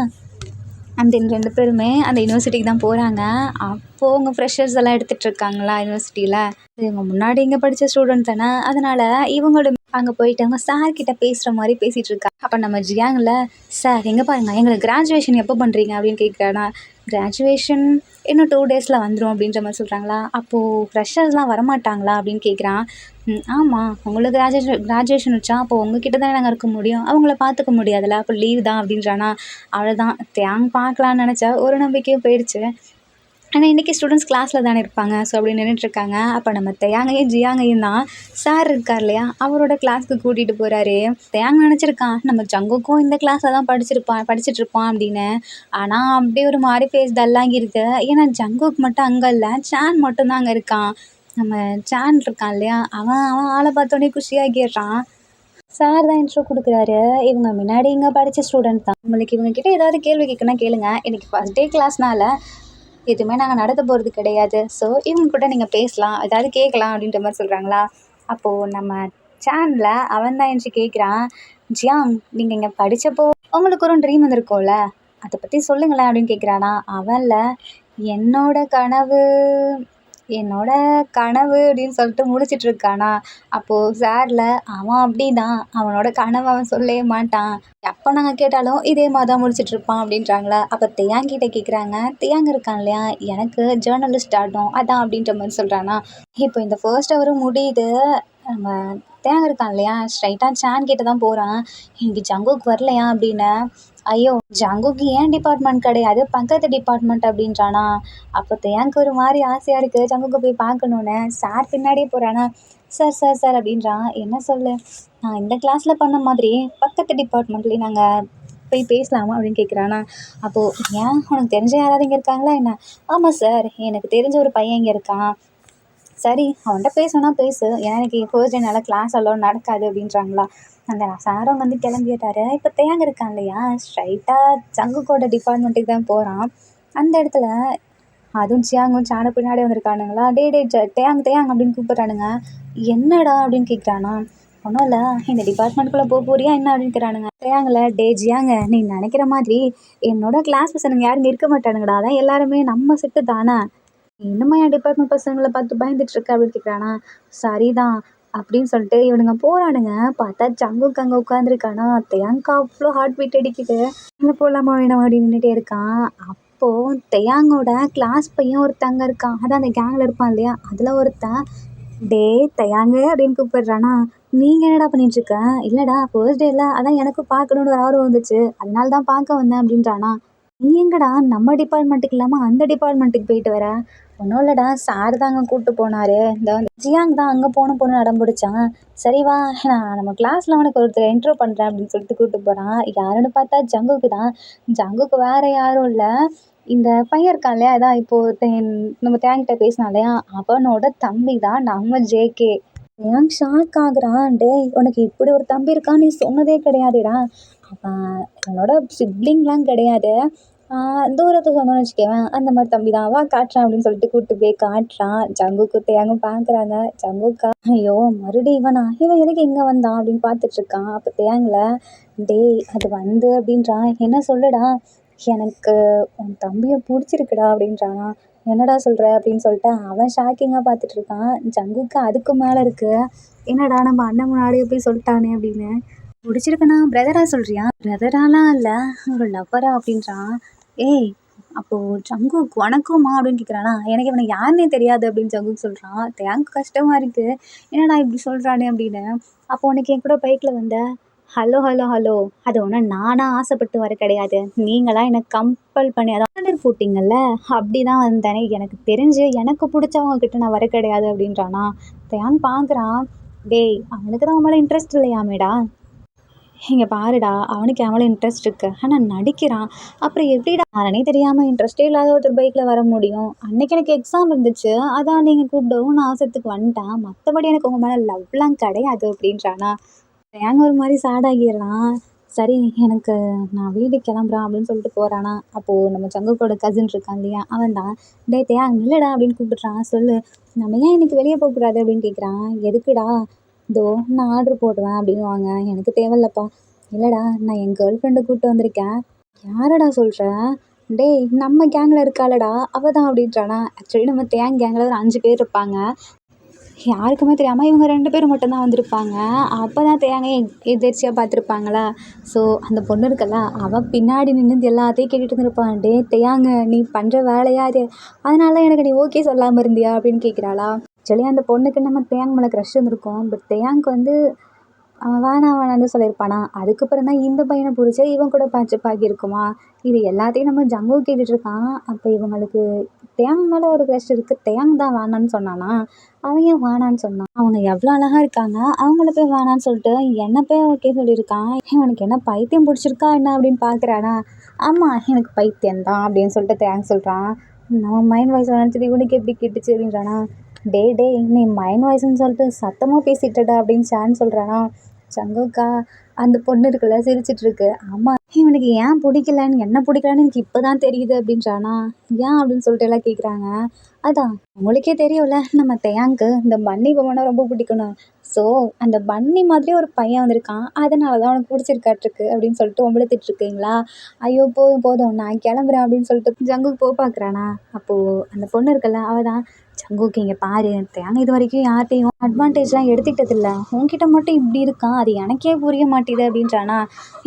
அந்த 2 பேருமே அந்த யூனிவர்சிட்டிக்கு தான் போகிறாங்க. அப்போது உங்கள் ஃப்ரெஷர்ஸ் எல்லாம் எடுத்துகிட்டு இருக்காங்களா யூனிவர்சிட்டியில். இவங்க முன்னாடி இங்கே படித்த ஸ்டூடெண்ட் தானே, அதனால் இவங்களும் அங்கே போயிட்டு அவங்க சார்கிட்ட பேசுகிற மாதிரி பேசிகிட்டு இருக்காங்க. அப்போ நம்ம ஜியாங்கில் சார் எங்கே பாருங்கள், எங்களுக்கு கிராஜுவேஷன் எப்போ பண்ணுறீங்க அப்படின்னு கேட்குறானா. கிராஜுவேஷன் இன்னும் 2 டேஸில் வந்துடும் அப்படின்ற மாதிரி சொல்கிறாங்களா. அப்போது ஃப்ரெஷர்ஸ்லாம் வரமாட்டாங்களா அப்படின்னு கேட்குறான். ஆமாம், உங்களுக்கு கிராஜுவேஷன் வச்சா அப்போ உங்ககிட்ட தானே நாங்கள் இருக்க முடியும், அவங்கள பார்த்துக்க முடியாதுல்ல, அப்போ லீவ் தான் அப்படின்றானா. அவ்வளோதான், தேங் பார்க்கலான்னு நினச்சா ஒரு நம்பிக்கையும் போயிடுச்சு. ஆனால் இன்றைக்கி ஸ்டூடெண்ட்ஸ் கிளாஸில் தானே இருப்பாங்க. ஸோ அப்படி நின்றுட்டுருக்காங்க. அப்போ நம்ம தேயாங்கையும் ஜியாங்கையும் தான் சார் இருக்கார் இல்லையா, அவரோட கிளாஸுக்கு கூட்டிகிட்டு போகிறாரு. தேயாங் நினச்சிருக்கான் நம்ம ஜங்குக்கும் இந்த கிளாஸில் தான் படிச்சுட்ருப்பான் அப்படின்னு. ஆனால் அப்படியே ஒரு மாதிரி ஃபேஸ் டல்லாகி இருக்கு. ஏன்னா ஜங்குக்கு மட்டும் அங்கே இல்லை, சான் மட்டும்தான் அங்கே இருக்கான். நம்ம சான் இருக்கான் இல்லையா, அவன் ஆளை பார்த்தோன்னே குஷியாகிடுறான். சார் தான் இன்ட்ரோ கொடுக்குறாரு. இவங்க முன்னாடி இங்கே படித்த ஸ்டூடெண்ட் தான். நம்மளுக்கு இவங்ககிட்ட ஏதாவது கேள்வி கேட்கணும்னா கேளுங்க, இன்றைக்கி ஃபஸ்ட் டே கிளாஸ்னால எதுவுமே நாங்கள் நடத்த போகிறது கிடையாது. ஸோ இவங்க கூட நீங்கள் பேசலாம், ஏதாவது கேட்கலாம் அப்படின்ற மாதிரி சொல்கிறாங்களா. அப்போது நம்ம சேனலில் அவன் தான் என்கிட்ட கேட்குறான். ஜியாங், நீங்கள் இங்கே படித்தப்போ உங்களுக்கு ஒரு ட்ரீம் வந்திருக்கோம்ல, அதை பற்றி சொல்லுங்களேன் அப்படின்னு கேட்குறானா. அவனில் என்னோட கனவு அப்படின்னு சொல்லிட்டு முடிச்சிட்ருக்கானா. அப்போது சாரில் அவன் அப்படி தான், அவனோட கனவை அவன் சொல்லவே மாட்டான், எப்போ நாங்கள் கேட்டாலும் இதே மாதிரி தான் முடிச்சிட்ருப்பான் அப்படின்றாங்களா. அப்போ தேயாங்கிட்ட கேட்குறாங்க. தேயாங் இருக்கான் இல்லையா, எனக்கு ஜேர்னலிஸ்ட் ஆகணும் அதான் அப்படின்ற மாதிரி சொல்கிறானா. இப்போ இந்த ஃபர்ஸ்ட் ஹவரும் முடியுது. நம்ம தேயாங் இருக்கான் இல்லையா, ஸ்ட்ரைட்டாக சான் கிட்ட தான் போகிறான். இன்னைக்கு ஜங்குக்கு வரலையா அப்படின்னு. ஐயோ, ஜங்குக்கு ஏன் டிபார்ட்மெண்ட் கிடையாது, பக்கத்து டிபார்ட்மெண்ட் அப்படின்றானா. அப்போ தேயாங்க்கு ஒரு மாதிரி ஆசையாக இருக்குது ஜங்குக்கு போய் பார்க்கணுன்னு. சார் பின்னாடியே போகிறானா. சார் சார் சார் அப்படின்றான். என்ன சொல்லு, நான் இந்த கிளாஸில் பண்ண மாதிரி பக்கத்து டிபார்ட்மெண்ட்லேயும் நாங்கள் போய் பேசலாமா அப்படின்னு கேட்குறானா. அப்போது ஏன் உனக்கு தெரிஞ்ச யாராவது இங்கே இருக்காங்களா என்ன. ஆமாம் சார், எனக்கு தெரிஞ்ச ஒரு பையன் இங்கே இருக்கான், சரி அவன்கிட்ட பேசணும்னா பேசு, ஏன்னா எனக்கு ஃபர்ஸ்ட் டே என்னால் கிளாஸ் அவ்வளோ நடக்காது அப்படின்றாங்களா. அந்த சாரும் வந்து கிளம்பிட்டாரு. இப்போ தேங்க இருக்கான் இல்லையா, ஸ்ட்ரைட்டாக ஜங்குக்கோட டிபார்ட்மெண்ட்டுக்கு தான் போகிறான். அந்த இடத்துல அதுவும் சியாங்கும் சாண பின்னாடி வந்திருக்கானுங்களா. டே டே தேயாங் தேயாங் அப்படின்னு கூப்பிட்றானுங்க. என்னடா அப்படின்னு கேட்குறானா. ஒன்றும் இல்லை, இந்த டிபார்ட்மெண்ட்டுக்குள்ளே போறியா என்ன அப்படின்னு கேட்குறானுங்க. தேயாங்கள டே ஜியாங்க, நீ நினைக்கிற மாதிரி என்னோட கிளாஸ் பசங்க யாரும் இருக்க மாட்டானுங்கடா, அதான் எல்லாருமே நம்ம செட்டு தானே, இன்னுமா என் டிபார்ட்மெண்ட் பசங்களை பார்த்து பயந்துட்டு இருக்க அப்படின்னு கேட்குறானா. சரிதான் அப்படின்னு சொல்லிட்டு இவனுங்க போறானுங்க. பார்த்தா ஜங்குக்கு அங்கே உட்காந்துருக்கானா. தேயாங்க்கு அவ்வளோ ஹார்ட் பீட் அடிக்குது. அங்கே போகலாமா வேணாமா அப்படின்னு நின்றுட்டே இருக்கான். அப்போ தேயாங்கோட கிளாஸ் பையன் ஒருத்தங்க இருக்கான், அதான் அந்த கேங்கில் இருப்பான் இல்லையா, அதில் ஒருத்தன் டே தயாங்க அப்படின்னு கூப்பிடுறானா. நீங்கள் என்னடா பண்ணிட்டு இருக்க. இல்லைடா ஃபர்ஸ்ட் டேல அதான் எனக்கு பார்க்கணுன்னு ஒரு ஆர்வம் வந்துச்சு, அதனால தான் பார்க்க வந்தேன் அப்படின்றானா. நீ எங்கடா நம்ம டிபார்ட்மெண்ட்டுக்கு இல்லாமல் அந்த டிபார்ட்மெண்ட்டுக்கு போயிட்டு வர. ஒன்றும் இல்லைடா, சார் தான் அங்கே கூப்பிட்டு போனார், இந்த ஜியாங் தான் அங்கே போன பொண்ணு அடம் பிடிச்சான். சரி வா, நான் நம்ம கிளாஸில் அவனுக்கு ஒருத்தர் இன்ட்ரோ பண்ணுறேன் அப்படின்னு சொல்லிட்டு கூப்பிட்டு போகிறான். யாருன்னு பார்த்தா ஜங்குக்கு தான். ஜங்குக்கு வேறு யாரும் இல்லை, இந்த பையன் இருக்கான் இல்லையா, அதான் இப்போது நம்ம தேங்கிட்ட பேசினான் இல்லையா, அவனோட தம்பி தான் நம்ம ஜேகே. ஏன் ஷாக் ஆகுறான். டேய் உனக்கு இப்படி ஒரு தம்பி இருக்கான்னு நீ சொன்னதே கிடையாதுடா. அவன் என்னோட சிப்ளிங்லாம் கிடையாது, தூரத்தை சொன்னோன்னு வச்சுக்கவேன், அந்த மாதிரி தம்பி தான். வா காட்டுறான் அப்படின்னு சொல்லிட்டு கூப்பிட்டு போய் காட்டுறான். ஜங்குக்கு தேங்க பார்க்குறாங்க. ஜங்குக்கா ஐயோ மறுபடியும் இவனா, இவன் எதுக்கு இங்கே வந்தான் அப்படின்னு பார்த்துட்ருக்கான். அப்போ தேங்கல டேய் அது வந்து அப்படின்றான். என்ன சொல்லுடா. எனக்கு உன் தம்பியை பிடிச்சிருக்குடா அப்படின்றானா. என்னடா சொல்கிற அப்படின்னு சொல்லிட்டு அவன் ஷாக்கிங்காக பார்த்துட்ருக்கான். ஜங்குக்கு அதுக்கு மேலே இருக்குது. என்னடா நம்ம அண்ணன் முன்னாடியே போய் சொல்லிட்டானே அப்படின்னு. பிடிச்சிருக்குண்ணா பிரதரா சொல்கிறியா. பிரதராலாம் இல்லை, ஒரு லவ்வரா அப்படின்றான். ஏய் அப்போது ஜங்குக் உனக்குமா அப்படின்னு கேட்குறானா. எனக்கு இவனை யாருன்னே தெரியாது அப்படின்னு ஜங்குக் சொல்கிறான். தேங்க் கஷ்டமாக இருக்குது, என்னடா இப்படி சொல்கிறானே அப்படின்னு. அப்போ உனக்கு என் கூட பைக்கில் வந்த ஹலோ ஹலோ ஹலோ, அது ஒன்றும் நானாக ஆசைப்பட்டு வர கிடையாது, நீங்களாம் எனக்கு கம்பல் பண்ணி அதான் ஆர்டர் போட்டிங்கல்ல, அப்படி தான் வந்தேனே, எனக்கு தெரிஞ்சு எனக்கு பிடிச்சவங்க கிட்ட நான் வர கிடையாது அப்படின்றானா. தேங்க் பார்க்குறான். டேய் அவனுக்கு தான் அவன் மேலே இன்ட்ரெஸ்ட் இல்லையாமேடா. இங்கே பாருடா, அவனுக்கு எவ்வளோ இன்ட்ரெஸ்ட் இருக்குது, ஆனால் நடிக்கிறான். அப்புறம் எப்படிடா யாரனே தெரியாமல் இன்ட்ரெஸ்ட்டே இல்லாத ஒருத்தர் பைக்கில் வர முடியும். அன்றைக்கி எனக்கு எக்ஸாம் இருந்துச்சு, அதான் நீங்கள் கூப்பிடவும் நான் அவசரத்துக்கு வந்துட்டேன், மற்றபடி எனக்கு உங்கள் மேலே லவ்லாம் கிடையாது அப்படின்றானா. ஏங்க ஒரு மாதிரி சேடாகிடுறான். சரி எனக்கு நான் வீட்டுக்கு கிளம்புறான் அப்படின்னு சொல்லிட்டு போகிறானா. அப்போது நம்ம ஜங்குக்கோட கசின் இருக்கான் இல்லையா, அவன் தான் டே தேயா இல்லைடா அப்படின்னு கூப்பிட்றான். சொல்லு, நம்ம ஏன் இன்னைக்கு வெளியே போகக்கூடாது அப்படின்னு கேட்குறான். எதுக்குடா. இதோ நான் ஆர்டர் போடுவேன் அப்படின்னு வாங்க, எனக்கு தேவையில்லப்பா. இல்லைடா நான் என் கேர்ள் ஃப்ரெண்டை கூப்பிட்டு வந்திருக்கேன். யாரடா சொல்கிற. டேய் நம்ம கேங்கில் இருக்காளடா அவள் தான் அப்படின்றானா. ஆக்சுவலி நம்ம தேங் கேங்கில் ஒரு 5 பேர் இருப்பாங்க, யாருக்குமே தெரியாமல் இவங்க 2 பேர் மட்டும்தான் வந்திருப்பாங்க. அப்போ தான் தேங்காயை எதேர்ச்சியாக பார்த்துருப்பாங்களா. ஸோ அந்த பொண்ணு இருக்கல, அவள் பின்னாடி நின்று எல்லாத்தையும் கேட்டுட்டு இருந்திருப்பான். டே தேயாங்க நீ பண்ணுற வேலையா அது, அதனால எனக்கு நீ ஓகே சொல்லாமல் இருந்தியா அப்படின்னு கேட்குறாளா. ஆக்சுவலி அந்த பொண்ணுக்கு நம்ம தேயாங் மேலே க்ரஷ் இருந்திருக்கோம், பட் தேயாங்க்கு வந்து அவன் வேணாம் வேணான்னு சொல்லியிருப்பானா. அதுக்கப்புறம் தான் இந்த பையனை பிடிச்சி இவன் கூட பேட்சப் ஆகியிருக்குமா. இது எல்லாத்தையும் நம்ம ஜங்கு கேட்டுட்ருக்கான். அப்போ இவங்களுக்கு தேயாங் மேலே ஒரு க்ரஷ் இருக்குது, தேயாங் தான் வேணான்னு சொன்னானா. அவன் ஏன் வேணான்னு சொன்னான். அவங்க எவ்வளோ அழகாக இருக்காங்க, அவங்கள போய் வேணான்னு சொல்லிட்டு என்னை போய் ஓகே சொல்லியிருக்கான். இவனுக்கு என்ன பைத்தியம் பிடிச்சிருக்கா என்ன அப்படின்னு பார்க்குறானா. ஆமாம் எனக்கு பைத்தியம் தான் அப்படின்னு சொல்லிட்டு தேங்க் சொல்கிறான். நம்ம மைண்ட் வாய்ஸ் நினச்சது இவனுக்கு எப்படி கேட்டுச்சு அப்படின்றானா. டே டே நீ மைண்ட் வாய்ஸ்ன்னு சொல்லிட்டு சத்தமாக பேசிட்டடா அப்படின்னு ஷான் சொல்கிறானா. சங்குக்கா அந்த பொண்ணு இருக்குல்ல சிரிச்சிட்ருக்கு. ஆமாம் இவனுக்கு ஏன் பிடிக்கலன்னு, என்ன பிடிக்கலன்னு எனக்கு இப்போ தான் தெரியுது அப்படின்றானா. ஏன் அப்படின்னு சொல்லிட்டு எல்லாம் கேட்குறாங்க. அதான் உங்களுக்கே தெரியும்ல, நம்ம தேயாங்க்கு இந்த பன்னி பொம்மைனா ரொம்ப பிடிக்கணும். ஸோ அந்த பன்னி மாதிரி ஒரு பையன் வந்திருக்கான், அதனால தான் அவனுக்கு பிடிச்சிருக்காட்ருக்கு அப்படின்னு சொல்லிட்டு உம்பளத்திட்டு இருக்கீங்களா. ஐயோ போதும் போதும் நான் கிளம்புறேன் அப்படின்னு சொல்லிட்டு ஜங்குக்கு போக பார்க்குறானா. அப்போது அந்த பொண்ணு இருக்குல்ல அவள் தான் ஜங்குக்கு இங்கே பாரு, தேங்க இது வரைக்கும் யார்கிட்டையும் அட்வான்டேஜ்லாம் எடுத்துக்கிட்டதில்ல, உன்கிட்ட மட்டும் இப்படி இருக்கான், அது எனக்கே புரிய மாட்டேது அப்படின்றானா.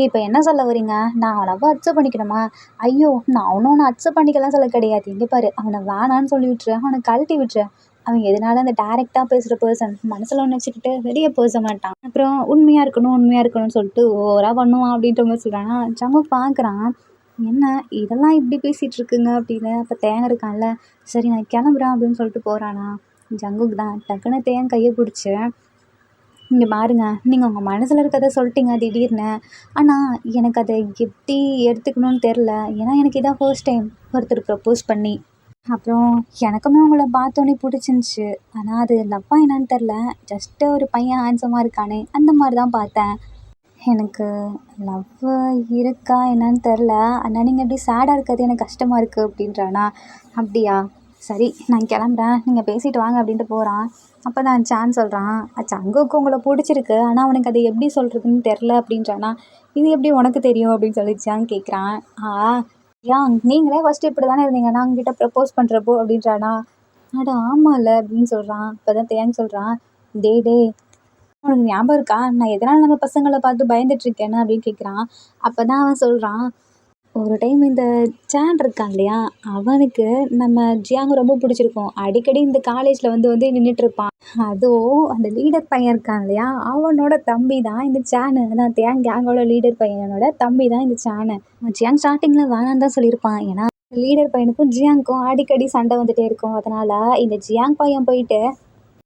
இப்போ என்ன சொல்ல வரீங்க, நான் அவனை அக்செப்ட் பண்ணிக்கணுமா. ஐயோ நான் அவனை அக்செப்ட் பண்ணிக்கலாம் சொல்ல கிடையாது, இங்கே பாரு அவனை வேணான்னு சொல்லி விட்டுரு, அவனை கழட்டி விட்டுரு. அவன் எதனால அந்த டேரெக்டாக பேசுகிற பர்சன் மனசில் ஒன்று வச்சுக்கிட்டு வெளியே பேச மாட்டான், அப்புறம் உண்மையாக இருக்கணும் உண்மையாக இருக்கணும்னு சொல்லிட்டு ஓவராக பண்ணுவான் அப்படின்ற மாதிரி சொல்கிறானா. ஜங்கு பார்க்குறான், என்ன இதெல்லாம் இப்படி பேசிகிட்டு இருக்குங்க அப்படின்னு. அப்போ தேங்க இருக்கான்ல, சரி நான் கிளம்புறேன் அப்படின்னு சொல்லிட்டு போகிறானா. ஜங்குக்கு தான் டக்குன்னு தேங்க கையை பிடிச்சி, இங்கே பாருங்க நீங்கள் உங்கள் மனசில் இருக்கிறத சொல்லிட்டீங்க திடீர்னு, ஆனால் எனக்கு அதை எப்படி எடுத்துக்கணும்னு தெரில, ஏன்னா எனக்கு இதான் ஃபர்ஸ்ட் டைம் ஒருத்தர் ப்ரப்போஸ் பண்ணி. அப்புறம் எனக்குமே அவங்கள பார்த்தோன்னே பிடிச்சிருந்துச்சி. ஆனால் அது லவ்வா என்னன்னு தெரில. ஜஸ்ட்டு ஒரு பையன் ஹேண்ட்ஸமாக இருக்கானே அந்த மாதிரி தான் பார்த்தேன். எனக்கு லவ்வு இருக்கா என்னன்னு தெரில. ஆனா நீங்கள் இப்படி சேடாக இருக்கிறது எனக்கு கஷ்டமாக இருக்குது அப்படின்றானா. அப்படியா, சரி நான் கிளம்புறேன், நீங்கள் பேசிட்டு வாங்க அப்படின்ட்டு போகிறான். அப்போ தான் சான் சொல்கிறான், சங்குக்கு உங்களை பிடிச்சிருக்கு, ஆனால் அவனுக்கு அதை எப்படி சொல்கிறதுன்னு தெரில அப்படின்றானா. இது எப்படி உனக்கு தெரியும் அப்படின்னு சொல்லி ஜாங் கேட்குறான். ஆ யாங், நீங்களே ஃபஸ்ட்டு இப்படி தானே இருந்தீங்க நான் உங்ககிட்ட ப்ரப்போஸ் பண்ணுறப்போ அப்படின்றானா. அட ஆமாம்ல அப்படின்னு சொல்கிறான். அப்போ தான் தேங் சொல்கிறான், டேய் டேய் உனக்கு ஞாபகம் இருக்கா நான் எதனால் நம்ம பசங்களை பார்த்து பயந்துட்டுருக்கேன்னு அப்படின்னு கேட்குறான். அப்போ தான் அவன் சொல்கிறான், ஒரு டைம் இந்த சான் இருக்கான் இல்லையா, அவனுக்கு நம்ம ஜியாங்க ரொம்ப பிடிச்சிருக்கும். அடிக்கடி இந்த காலேஜில் வந்து வந்து நின்றுட்டுருப்பான். அதுவும் அந்த லீடர் பையன் இருக்கான் இல்லையா, அவனோட தம்பி தான் இந்த சானு. அதான் தேங் கேங்கோட லீடர் பையனோட தம்பி தான் இந்த சானு. ஜியாங் ஸ்டார்டிங்கில் வேணான்னு தான் சொல்லியிருப்பான். ஏன்னா லீடர் பையனுக்கும் ஜியாங்க்கும் அடிக்கடி சண்டை வந்துட்டே இருக்கும். அதனால் இந்த ஜியாங் பையன் போயிட்டு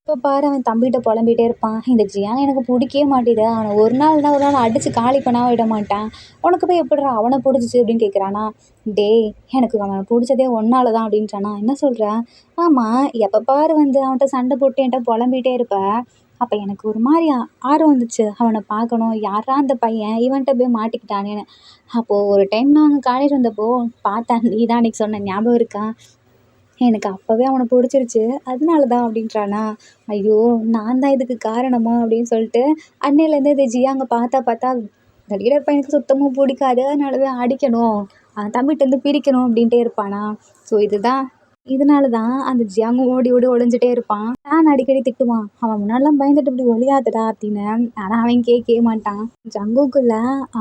இப்போ பாரு அவன் தம்பிகிட்ட புலம்பிகிட்டே இருப்பான். இந்த ஜியாங் எனக்கு பிடிக்கவே மாட்டேது, அவனை ஒரு நாள் அடித்து காலி பண்ணாமல் விட மாட்டேன், உனக்கு போய் எப்படிடா அவனை பிடிச்சிச்சு அப்படின்னு கேட்குறானா. டேய் எனக்கு அவனை பிடிச்சதே ஒன்னால தான் அப்படின்றானா. என்ன சொல்கிற? ஆமாம், எப்போ பாரு வந்து அவன்கிட்ட சண்டை போட்டு என்கிட்ட புலம்பிகிட்டே இருப்ப. அப்போ எனக்கு ஒரு மாதிரி ஆர்வம் வந்துச்சு அவனை பார்க்கணும், யாரா அந்த பையன் இவன்கிட்ட போய் மாட்டிக்கிட்டானேன்னு. அப்போது ஒரு டைம் நான் அங்கே காலேஜ் வந்தப்போ பார்த்தேன், நீ தான் அன்றைக்கி சொன்ன ஞாபகம் இருக்கா, எனக்கு அப்போவே அவனை பிடிச்சிருச்சு அதனால தான் அப்படின்றானா. ஐயோ நான் தான் இதுக்கு காரணமா அப்படின்னு சொல்லிட்டு அன்னையிலேருந்து இந்த ஜியாங்க பார்த்தா இந்த லீடர் பையனுக்கு சுத்தமாக பிடிக்காது, அதனால தான் அடிக்கணும், தம்பிகிட்டேருந்து பிரிக்கணும் அப்படின்ட்டே இருப்பானா. ஸோ இதனால தான் அந்த ஜியாங்கும் ஓடி ஓடி ஒளிஞ்சிட்டே இருப்பான். நான் அடிக்கடி திட்டுவான், அவன் முன்னாடிலாம் பயந்துட்டு இப்படி ஒளியாதடா அப்படின்னு. ஆனால் அவன் கேட்கவே மாட்டான். ஜங்குக்குள்ள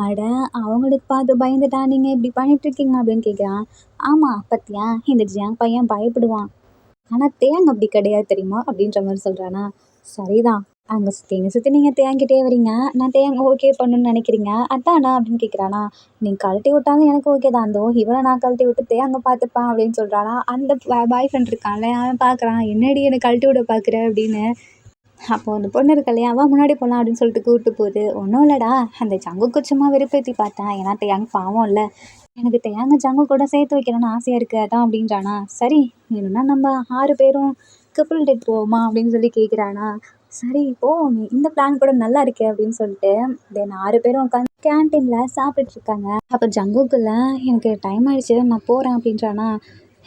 அட அவங்களுக்கு பார்த்து பயந்துட்டா நீங்கள் இப்படி பண்ணிட்டுருக்கீங்க அப்படின்னு கேட்குறான். ஆமாம் பத்தியா இந்த ஜியாங் பையன் பயப்படுவான், ஆனால் தேங் அப்படி கிடையாது தெரியுமா அப்படின்ற மாதிரி சொல்கிறானா. சரிதான், அங்கே சுற்றி நீங்கள் தேங்கிட்டே வரீங்க, நான் தேங் ஓகே பண்ணணும்னு நினைக்கிறீங்க அதானா அப்படின்னு கேட்குறானா. நீ கழட்டி விட்டாலும் எனக்கு ஓகே தான், அந்த இவனை நான் கழட்டி விட்டு தேங்க பார்த்துப்பான் அப்படின்னு சொல்கிறானா. அந்த பாய் ஃப்ரெண்ட் இருக்கான்ல அவன் பார்க்குறான், என்னடி என்னை கழட்டி விட பார்க்குற அப்படின்னு. அப்போது அந்த பொண்ணு இருக்கு இல்லையா, அவன் முன்னாடி போகலாம் அப்படின்னு சொல்லிட்டு கூப்பிட்டு போகுது. ஒன்றும் இல்லைடா அந்த ஜங்குக்கு சும்மா வெறுப்பேற்றி பார்த்தேன், ஏன்னா தேங் பாவம் இல்லை, எனக்கு தேங்க ஜங்கு கூட சேர்த்து வைக்கணும்னு ஆசையாக இருக்குது அதான் அப்படின்றானா. சரி வேணும்னா நம்ம 6 பேரும் கப்புள் டேட் போவோமா அப்படின்னு சொல்லி கேட்குறானா. சரி போவோமே, இந்த பிளான் கூட நல்லா இருக்கே அப்படின்னு சொல்லிட்டு தென் 6 பேரும் உட்காந்து கேன்டீனில் சாப்பிட்டுட்ருக்காங்க. அப்போ ஜங்குக்குள்ள எனக்கு டைம் ஆயிடுச்சு நான் போகிறேன் அப்படின்றானா.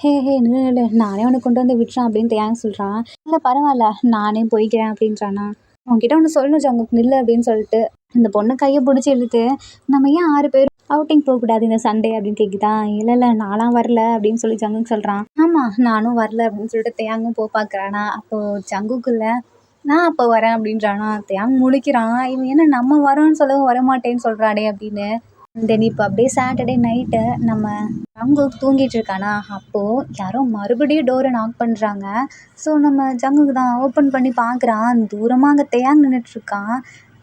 ஹே நில்லு, நானே உனக்கு கொண்டு வந்து விட்டுறேன் அப்படின்னு தேங்க சொல்கிறான். இல்லை பரவாயில்ல நானே போய்க்கிறேன் அப்படின்றானா. உன்கிட்ட ஒன்று சொல்லணும் ஜங்குக்கு நில்லு அப்படின்னு சொல்லிட்டு இந்த பொண்ணு கையை பிடிச்சி இழுத்து, நம்ம ஏன் 6 பேரும் அவுட்டிங் போகக்கூடாது இந்த சண்டே அப்படின்னு கேட்குதா. இல்லை நான்லாம் வரல அப்படின்னு சொல்லி ஜங்குக்கு சொல்கிறான். ஆமாம் நானும் வரல அப்படின்னு சொல்லிட்டு தேயாங்கும் பார்க்குறானா. அப்போது ஜங்குக்குள்ள நான் அப்போ வரேன் அப்படின்றானா. தேயாங் முழிக்கிறான், இவன் என்ன நம்ம வரோன்னு சொல்லவும் வரமாட்டேன்னு சொல்கிறாடே அப்படின்னு. தென் இப்போ அப்படியே சாட்டர்டே நைட்டு நம்ம ஜங்குக் தூங்கிட்டு இருக்கானா. அப்போது யாரோ மறுபடியும் டோரை நாக் பண்ணுறாங்க. ஸோ நம்ம ஜங்குக்கு தான் ஓப்பன் பண்ணி பார்க்குறான். தூரமாக அங்கே தேயாங் நின்றுட்டுருக்கான்.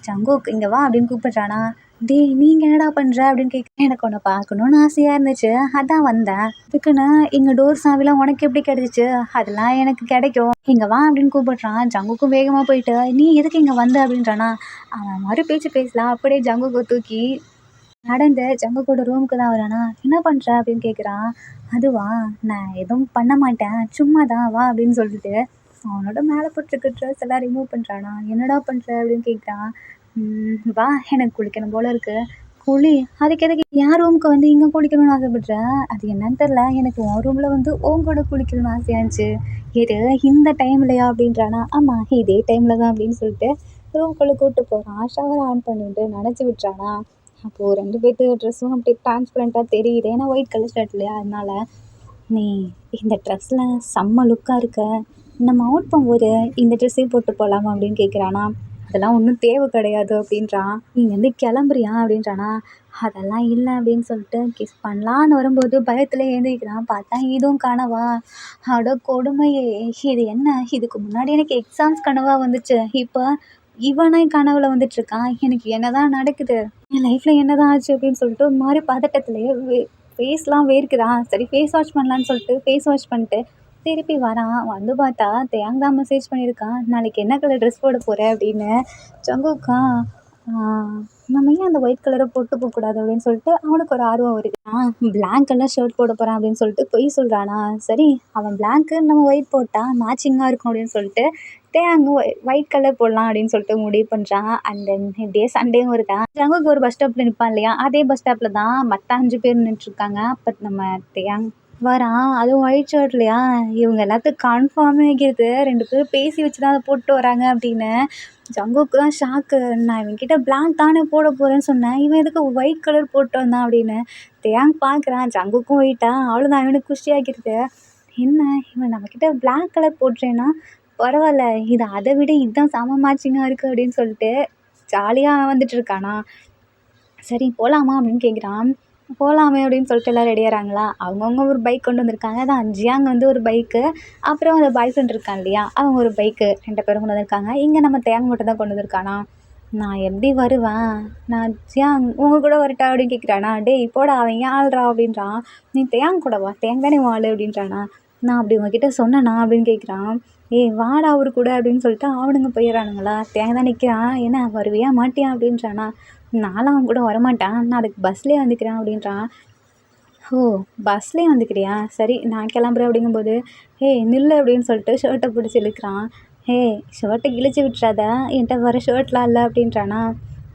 ஜங்குக் இங்கே வா அப்படின்னு கூப்பிட்றானா. டேய் நீங்கள் என்னடா பண்ணுற அப்படின்னு கேட்க, எனக்கு உன்னை பார்க்கணுன்னு ஆசையாக இருந்துச்சு அதான் வந்தேன், இதுக்குன்னு இங்கே டோர் சாவிலாம் உனக்கு எப்படி கிடைச்சிச்சு, அதெல்லாம் எனக்கு கிடைக்கும், இங்கே வா அப்படின்னு கூப்பிட்றான். ஜங்குக்கும் வேகமாக போயிட்டு நீ எதுக்கு இங்கே வந்த அப்படின்றானா. அவன் மறு பேச்சு பேசலாம் அப்படியே ஜங்குக்கு தூக்கி நடந்து ஜங்குக்கோட ரூமுக்கு தான் வரானா. என்ன பண்ணுற அப்படின்னு கேட்குறான். அதுவா, நான் எதுவும் பண்ண மாட்டேன் சும்மா தான் வா அப்படின்னு சொல்லிட்டு அவனோட மேலே போட்டிருக்க ட்ரெஸ் எல்லாம் ரிமூவ் பண்ணுறானா. என்னடா பண்ணுற அப்படின்னு கேட்குறான். வா எனக்கு குளிக்கணும் போல இருக்கு, குளி, அதுக்கு எதுக்கு என் ரூமுக்கு வந்து இங்கே குளிக்கணும்னு ஆசைப்படுறேன், அது என்னன்னு தெரில, எனக்கு உன் ரூமில் வந்து உன் கூட குளிக்கணும்னு ஆசையாச்சு, இது இந்த டைம்லையா அப்படின்றானா. ஆமாம் இதே டைமில் தான் அப்படின்னு சொல்லிட்டு ரூம்குள்ளே கூப்பிட்டு போகிறான். ஷவர் ஆன் பண்ணிட்டு நினச்சி விட்டுறானா. அப்போது 2 பேர்த்து ட்ரெஸ்ஸும் அப்படியே டிரான்ஸ்பரண்ட்டாக தெரியுது, ஏன்னா ஒயிட் கலர் ஷர்ட் இல்லையா அதனால. நீ இந்த ட்ரெஸ்ஸில் செம்ம லுக்காக இருக்க, நம்ம அவுட் போகும்போது இந்த ட்ரெஸ்ஸே போட்டு போகலாமா அப்படின்னு கேட்குறானா. அதெல்லாம் ஒன்றும் தேவை கிடையாது அப்படின்றான். நீ வந்து கிளம்புறியா அப்படின்றானா. அதெல்லாம் இல்லை அப்படின்னு சொல்லிட்டு கிஸ் பண்ணலான்னு வரும்போது பயத்தில் எழுந்திரிக்கிறான். பார்த்தா இதுவும் கனவா. அட கொடுமையே, இது என்ன, இதுக்கு முன்னாடி எனக்கு எக்ஸாம்ஸ் கனவாக வந்துச்சு, இப்போ இவனே கனவுல வந்துட்டுருக்கான், எனக்கு என்ன தான் நடக்குது, என் லைஃப்பில் என்ன தான் ஆச்சு அப்படின்னு சொல்லிட்டு ஒரு மாதிரி பதட்டத்துலேயே ஃபேஸ்லாம் வேர்க்குதான். சரி ஃபேஸ் வாஷ் பண்ணலான்னு சொல்லிட்டு ஃபேஸ் வாஷ் பண்ணிட்டு திருப்பி வரான். வந்து பார்த்தா தேங் தான் மெசேஜ் பண்ணியிருக்கான், நாளைக்கு என்ன கலர் ட்ரெஸ் போட போகிற அப்படின்னு. ஜங்குக்கா நம்ம ஏன் அந்த ஒயிட் கலரை போட்டு போகக்கூடாது அப்படின்னு சொல்லிட்டு அவனுக்கு ஒரு ஆர்வம் வருது. பிளாக் கலர் ஷர்ட் போட போகிறான் அப்படின்னு சொல்லிட்டு பொய் சொல்கிறானா. சரி, அவன் பிளாக்கு நம்ம ஒயிட் போட்டால் மேட்சிங்காக இருக்கும் அப்படின்னு சொல்லிட்டு அங்கே ஒயிட் கலர் போடலாம் அப்படின்னு சொல்லிட்டு முடிவு பண்ணுறான். அண்ட் தென் இப்படியே சண்டேவும் இருக்கா. ஜங்குக்கு ஒரு பஸ் ஸ்டாப்பில் நிற்பான் இல்லையா, அதே பஸ் ஸ்டாப்பில் தான் மற்ற 5 பேர் நின்றுருக்காங்க. அப்போ நம்ம தேங் வரான், அதுவும் ஒயிட் ஷர்ட் இல்லையா. இவங்க எல்லாத்துக்கும் கன்ஃபார்மே ஆகிடுது 2 பேரும் பேசி வச்சு தான் அதை போட்டு வராங்க அப்படின்னு. ஜங்குக்கு தான் ஷாக்கு. நான் இவன்கிட்ட பிளாக் தானே போட போகிறேன்னு சொன்னேன், இவன் எதுக்கு ஒயிட் கலர் போட்டு வந்தான் அப்படின்னு. தேங் பார்க்குறான், ஜங்குக்கும் ஒயிட்டா, அவ்வளோதான் இவனுக்கு குஷியாகிடுது. என்ன இவன் நம்மக்கிட்ட பிளாக் கலர் போட்டுறேன்னா பரவாயில்ல, இது அதை விட இதுதான் செம மேட்சிங்காக இருக்குது அப்படின்னு சொல்லிட்டு ஜாலியாக வந்துட்டு இருக்கானா. சரி போகலாமா அப்படின்னு கேட்குறான். போகலாமே அப்படின்னு சொல்லிட்டு எல்லாம் ரெடியாகிறாங்களா. அவங்கவுங்க ஒரு பைக் கொண்டு வந்திருக்காங்க. அதான் ஜியாங் வந்து ஒரு பைக்கு, அப்புறம் அந்த பாய் ஃப்ரெண்ட் இருக்கான் இல்லையா, அவங்க ஒரு பைக்கு, 2 பேரும் கொண்டு வந்திருக்காங்க. இங்கே நம்ம தேங் மட்டும் தான் கொண்டு வந்திருக்கானா. நான் எப்படி வருவேன், நான் ஜியாங் உங்கள் கூட வரட்டா அப்படின்னு கேட்குறானா. டேய் போடா, அவன் ஏன் ஆள்றா அப்படின்றான். நீ தேங் கூட வா, தேங் தானே வாழு அப்படின்றானா. நான் அப்படி உங்ககிட்ட சொன்னேனா அப்படின்னு கேட்குறான். ஏய் வாடா அவரு கூட அப்படின்னு சொல்லிட்டு அவனுங்க போயிடறானுங்களா. தேங்க தான் நிற்கிறான். என்ன வருவியா மாட்டியா அப்படின்றானா. நான்லாம் அவன் கூட வரமாட்டேன், நான் அதுக்கு பஸ்லேயே வந்துக்கிறேன் அப்படின்றான். ஓ பஸ்லேயே வந்துக்கிறியா, சரி நான் கிளம்புறேன் அப்படிங்கும்போது, நில்லு அப்படின்னு சொல்லிட்டு ஷர்ட்டை பிடிச்சி இழுக்கிறான். ஷர்ட்டை கிழிச்சு விட்டுறாத, என்கிட்ட வர ஷர்ட்லாம் இல்லை அப்படின்றானா.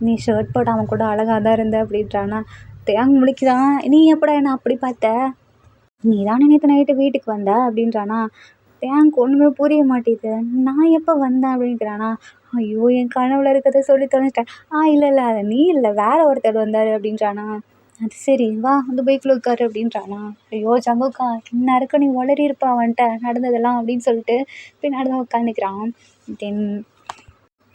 நீ ஷர்ட் போட அவன் கூட அழகாக தான் இருந்த அப்படின்றானா. தேங்க முழிக்கிறான். நீ எப்படா என்ன அப்படி பார்த்த, நீ தானே நேற்று நைட்டு வீட்டுக்கு வந்த அப்படின்றானா. எனக்கு ஒன்றுமே புரிய மாட்டேது, நான் எப்போ வந்தேன் அப்படிங்கிறானா. ஐயோ என் கனவுல இருக்கிறத சொல்லி தொலைச்சிட்டேன். இல்லை இல்லை, அது நீ இல்லை, வேற ஒருத்தர் வந்தார் அப்படின்றானா. அது சரி வா அந்த பைக்கில் உட்காரு அப்படின்றானா. ஐயோ ஜங்குக்கா, இந்நேரக்கும் நீ உளறி இருப்பா வந்துட்ட நடந்ததெல்லாம் அப்படின்னு சொல்லிட்டு பின்னாடி தான் உட்காந்துக்கிறான். தென்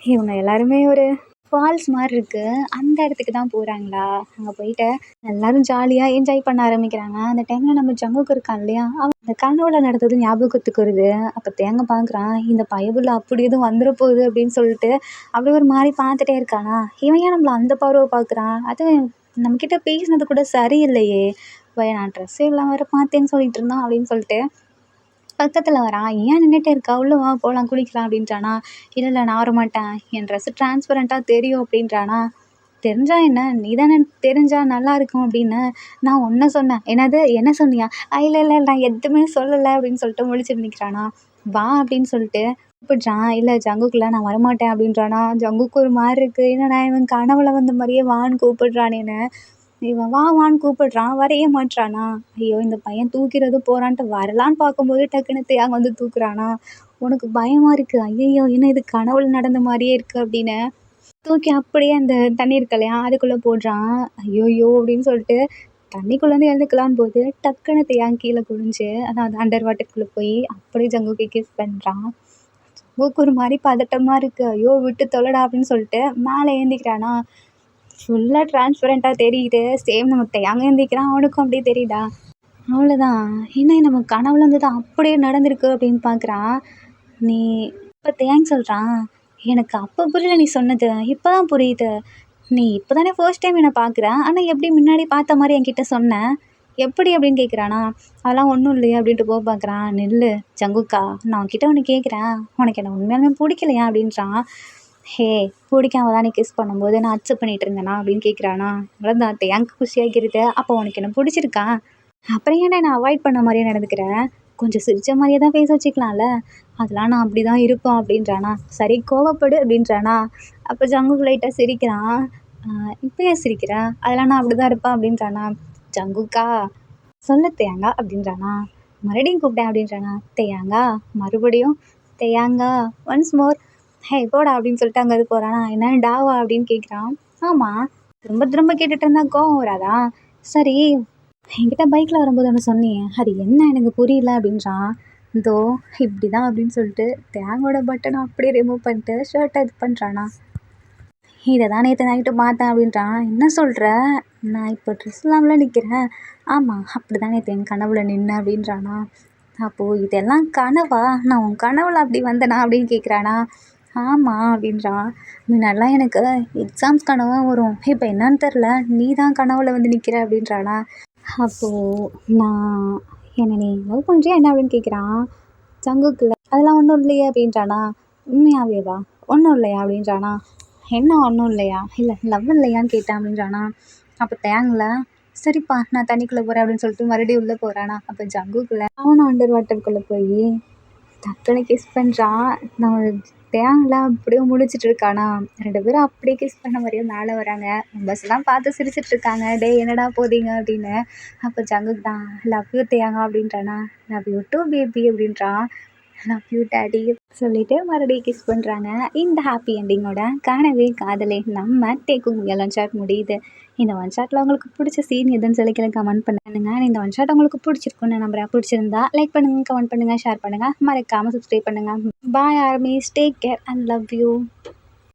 இவங்க எல்லாருமே ஒரு ஃபால்ஸ் மாதிரி இருக்குது, அந்த இடத்துக்கு தான் போகிறாங்களா. அங்கே போயிட்டு எல்லோரும் ஜாலியாக என்ஜாய் பண்ண ஆரம்பிக்கிறாங்க. அந்த டைமில் நம்ம ஜங்குக்கு இருக்கான் இல்லையா, அவன் அந்த கனவுல நடந்தது ஞாபகத்துக்கு வருது. அப்போ தேங்க பார்க்குறான், இந்த பயபுள்ள அப்படி எதுவும் வந்துட போகுது அப்படின்னு சொல்லிட்டு அப்படி ஒரு மாதிரி பார்த்துட்டே இருக்கானா. இவன் ஏன் நம்மளை அந்த பருவை பார்க்குறான், அதுவும் நம்மக்கிட்ட பேசினது கூட சரியில்லையே, நான் ட்ரெஸ்ஸே இல்லாமல் வேறு பார்த்தேன்னு சொல்லிட்டு இருந்தான் அப்படின்னு சொல்லிட்டு பக்கத்தில் வரான். ஏன் நின்றுட்டே இருக்கா, உள்ள வா போகலாம் குளிக்கலாம் அப்படின்றானா. இல்லை நான் வரமாட்டேன், என் ட்ரெஸ்ஸு டிரான்ஸ்பரண்ட்டாக தெரியும் அப்படின்றானா. தெரிஞ்சா என்ன, நீ தானே தெரிஞ்சா நல்லா இருக்கும் அப்படின்னு நான் ஒன்றை சொன்னேன். என்னது என்ன சொன்னியா, இல்லை இல்லை நான் எதுவுமே சொல்லலை அப்படின்னு சொல்லிட்டு முழிச்சுட்டு நிற்கிறானா. வா அப்படின்னு சொல்லிட்டு கூப்பிட்றான். இல்லை ஜங்குக்குள்ள நான் வரமாட்டேன் அப்படின்றானா. ஜங்குக்கு ஒரு மாதிரி இருக்குது, என்னடா இவன் கனவுல வந்த மாதிரியே வான்னு கூப்பிடுறானேன்னு. இவன் வா வான்னு கூப்பிடுறான், வரைய மாட்றானா. ஐயோ இந்த பையன் தூக்கிறது போகிறான்ட்டு வரலான்னு பார்க்கும்போது டக்குன்னு தேங்க வந்து தூக்குறானா. உனக்கு பயமாக இருக்குது, ஐயையோ என்ன இது கனவுல நடந்த மாதிரியே இருக்குது அப்படின்னு தூக்கி அப்படியே அந்த தண்ணி இருக்கு இல்லையா அதுக்குள்ளே போடுறான். ஐயோயோ அப்படின்னு சொல்லிட்டு தண்ணிக்குள்ளேருந்து எழுந்துக்கலான்னு போது டக்குன்னு தேங்க கீழே குடிஞ்சு, அதாவது அண்டர் வாட்டருக்குள்ளே போய் அப்படியே ஜங்குக்கு கிஸ் பண்ணுறான். ஜங்குக்கு ஒரு மாதிரி பதட்டமாக இருக்குது. ஐயோ விட்டு தொலைடா அப்படின்னு சொல்லிட்டு மேலே ஏந்திக்கிறானா. ஃபுல்லாக டிரான்ஸ்பரண்ட்டாக தெரியுது. சேம் நம்ம தேங்க ஏந்திக்கிறான், அவனுக்கும் அப்படியே தெரியுதா. அவ்வளோதான், என்ன நம்ம கனவுல இருந்தது அப்படியே நடந்திருக்கு அப்படின்னு பார்க்குறான். நீ இப்போ தேங்க் சொல்கிறான். எனக்கு அப்போ புரியல நீ சொன்னது, இப்போ தான் புரியுது. நீ இப்போ தானே ஃபர்ஸ்ட் டைம் என்னை பார்க்குற, ஆனால் எப்படி முன்னாடி பார்த்த மாதிரி என்கிட்ட சொன்னேன், எப்படி அப்படின்னு கேட்குறானா. அதெல்லாம் ஒன்றும் இல்லையே அப்படின்ட்டு போக பார்க்குறான். நில்லு ஜங்குக்கா, நான் உன்கிட்ட ஒன்று கேட்குறேன், உனக்கு என்ன உண்மையாலுமே பிடிக்கலையா அப்படின்றான். பிடிக்காம தான் நீ கிஸ் பண்ணும்போது நான் அக்செப்ட் பண்ணிட்டு இருந்தேனா அப்படின்னு கேட்குறானா. அவ்வளோதான் தேங்க் குஷியாகிறது. அப்போ உனக்கு என்ன பிடிச்சிருக்கா, அப்புறம் ஏன்டா நான் அவாய்ட் பண்ண மாதிரியே நடந்துக்கிறேன், கொஞ்சம் சிரித்த மாதிரியே தான் பேச வச்சுக்கலாம்ல, அதெல்லாம் நான் அப்படி தான் இருப்பேன் அப்படின்றானா. சரி கோவப்படு அப்படின்றானா. அப்போ ஜங்குக்கு லைட்டாக சிரிக்கிறான். இப்போ ஏன் சிரிக்கிறேன், அதெல்லாம் நான் அப்படி தான் இருப்பேன் அப்படின்றானா. ஜங்குக்கா சொல்ல தேங்கா அப்படின்றானா. மறுபடியும் கூப்பிட்டேன் அப்படின்றானா. தேயாங்கா, மறுபடியும் தேயாங்கா, ஒன்ஸ் மோர், போடா அப்படின்னு சொல்லிட்டு அங்கே போகிறானா. என்ன டாவா அப்படின்னு கேட்குறான். ஆமாம், திரும்ப திரும்ப கேட்டுட்டு இருந்தா கோவம் வராதா. சரி என்கிட்ட பைக்கில் வரும்போது ஒன்று சொன்னியே, அது என்ன எனக்கு புரியல அப்படின்றான். இதோ இப்படி தான் அப்படின்னு சொல்லிட்டு தேங்கோட பட்டனை அப்படியே ரிமூவ் பண்ணிட்டு ஷர்ட்டை இது பண்ணுறானா. இதை தான் நேற்று நைட்டு பார்த்தேன் அப்படின்றான். என்ன சொல்கிற, நான் இப்போ ட்ரெஸ் இல்லாமலாம் நிற்கிறேன். ஆமாம் அப்படி தான் நேற்று என் கனவுல நின்னேன் அப்படின்றானா. அப்போது இதெல்லாம் கனவா, நான் உன் கனவுல அப்படி வந்தேனா அப்படின்னு கேட்குறானா. ஆமாம் அப்படின்றான். முன்னாடிலாம் எனக்கு எக்ஸாம்ஸ் கனவாக வரும், இப்போ என்னன்னு தெரில, நீ தான் கனவுல வந்து நிற்கிற அப்படின்றானா. அப்போது நான் என்னை நீ லவ் பண்ணுறியா என்ன அப்படின்னு கேட்குறான். ஜங்குக்குள்ள அதெல்லாம் ஒன்றும் இல்லையே அப்படின்றானா. உண்மையாகவே வா, ஒன்றும் இல்லையா அப்படின்றானா. என்ன ஒன்றும் இல்லையா? இல்லை லவ் இல்லையான்னு கேட்டேன் அப்படின்றானா. அப்போ தேங்கல. சரிப்பா நான் தண்ணிக்குள்ளே போகிறேன் அப்படின்னு சொல்லிட்டு மறுபடியும் உள்ளே போகிறானா. அப்போ ஜங்குக்குள்ள அவனும் அண்டர் வாட்டருக்குள்ளே போய் டக்குன்னு கிஸ் பண்ணுறான். நம்ம தேங்கலாம் அப்படியே முழிச்சிட்டு இருக்கானா. 2 பேரும் அப்படியே கிஸ் பண்ண மாதிரியே மேலே வராங்க. மெம்பர்ஸ்லாம் பார்த்து சிரிச்சிட்டு இருக்காங்க. டேய் என்னடா போதீங்க அப்படின்னு. அப்போ ஜங்குக் தான் லவ் யூ தேங்க அப்படின்றானா. லவ் யூ டூ பேபி அப்படின்றான். லவ் யூ டேடி சொல்லிட்டு மறுபடியும் கிஸ் பண்ணுறாங்க. இந்த ஹாப்பி எண்டிங்கோட கனவே காதலே நம்ம டேக்குக் எல்லாம் சாட் முடியுது. இந்த ஒன் ஷாட்டில் உங்களுக்கு பிடிச்ச சீன் எதுன்னு சொல்லி கமெண்ட் பண்ணுங்க. இந்த ஒன் ஷாட் உங்களுக்கு பிடிச்சிருக்குன்னு நம்புறேன். பிடிச்சிருந்தா லைக் பண்ணுங்கள், கமெண்ட் பண்ணுங்கள், ஷேர் பண்ணுங்கள், மறக்காமல் சப்ஸ்கிரைப் பண்ணுங்கள். Bye armies, take care and love you.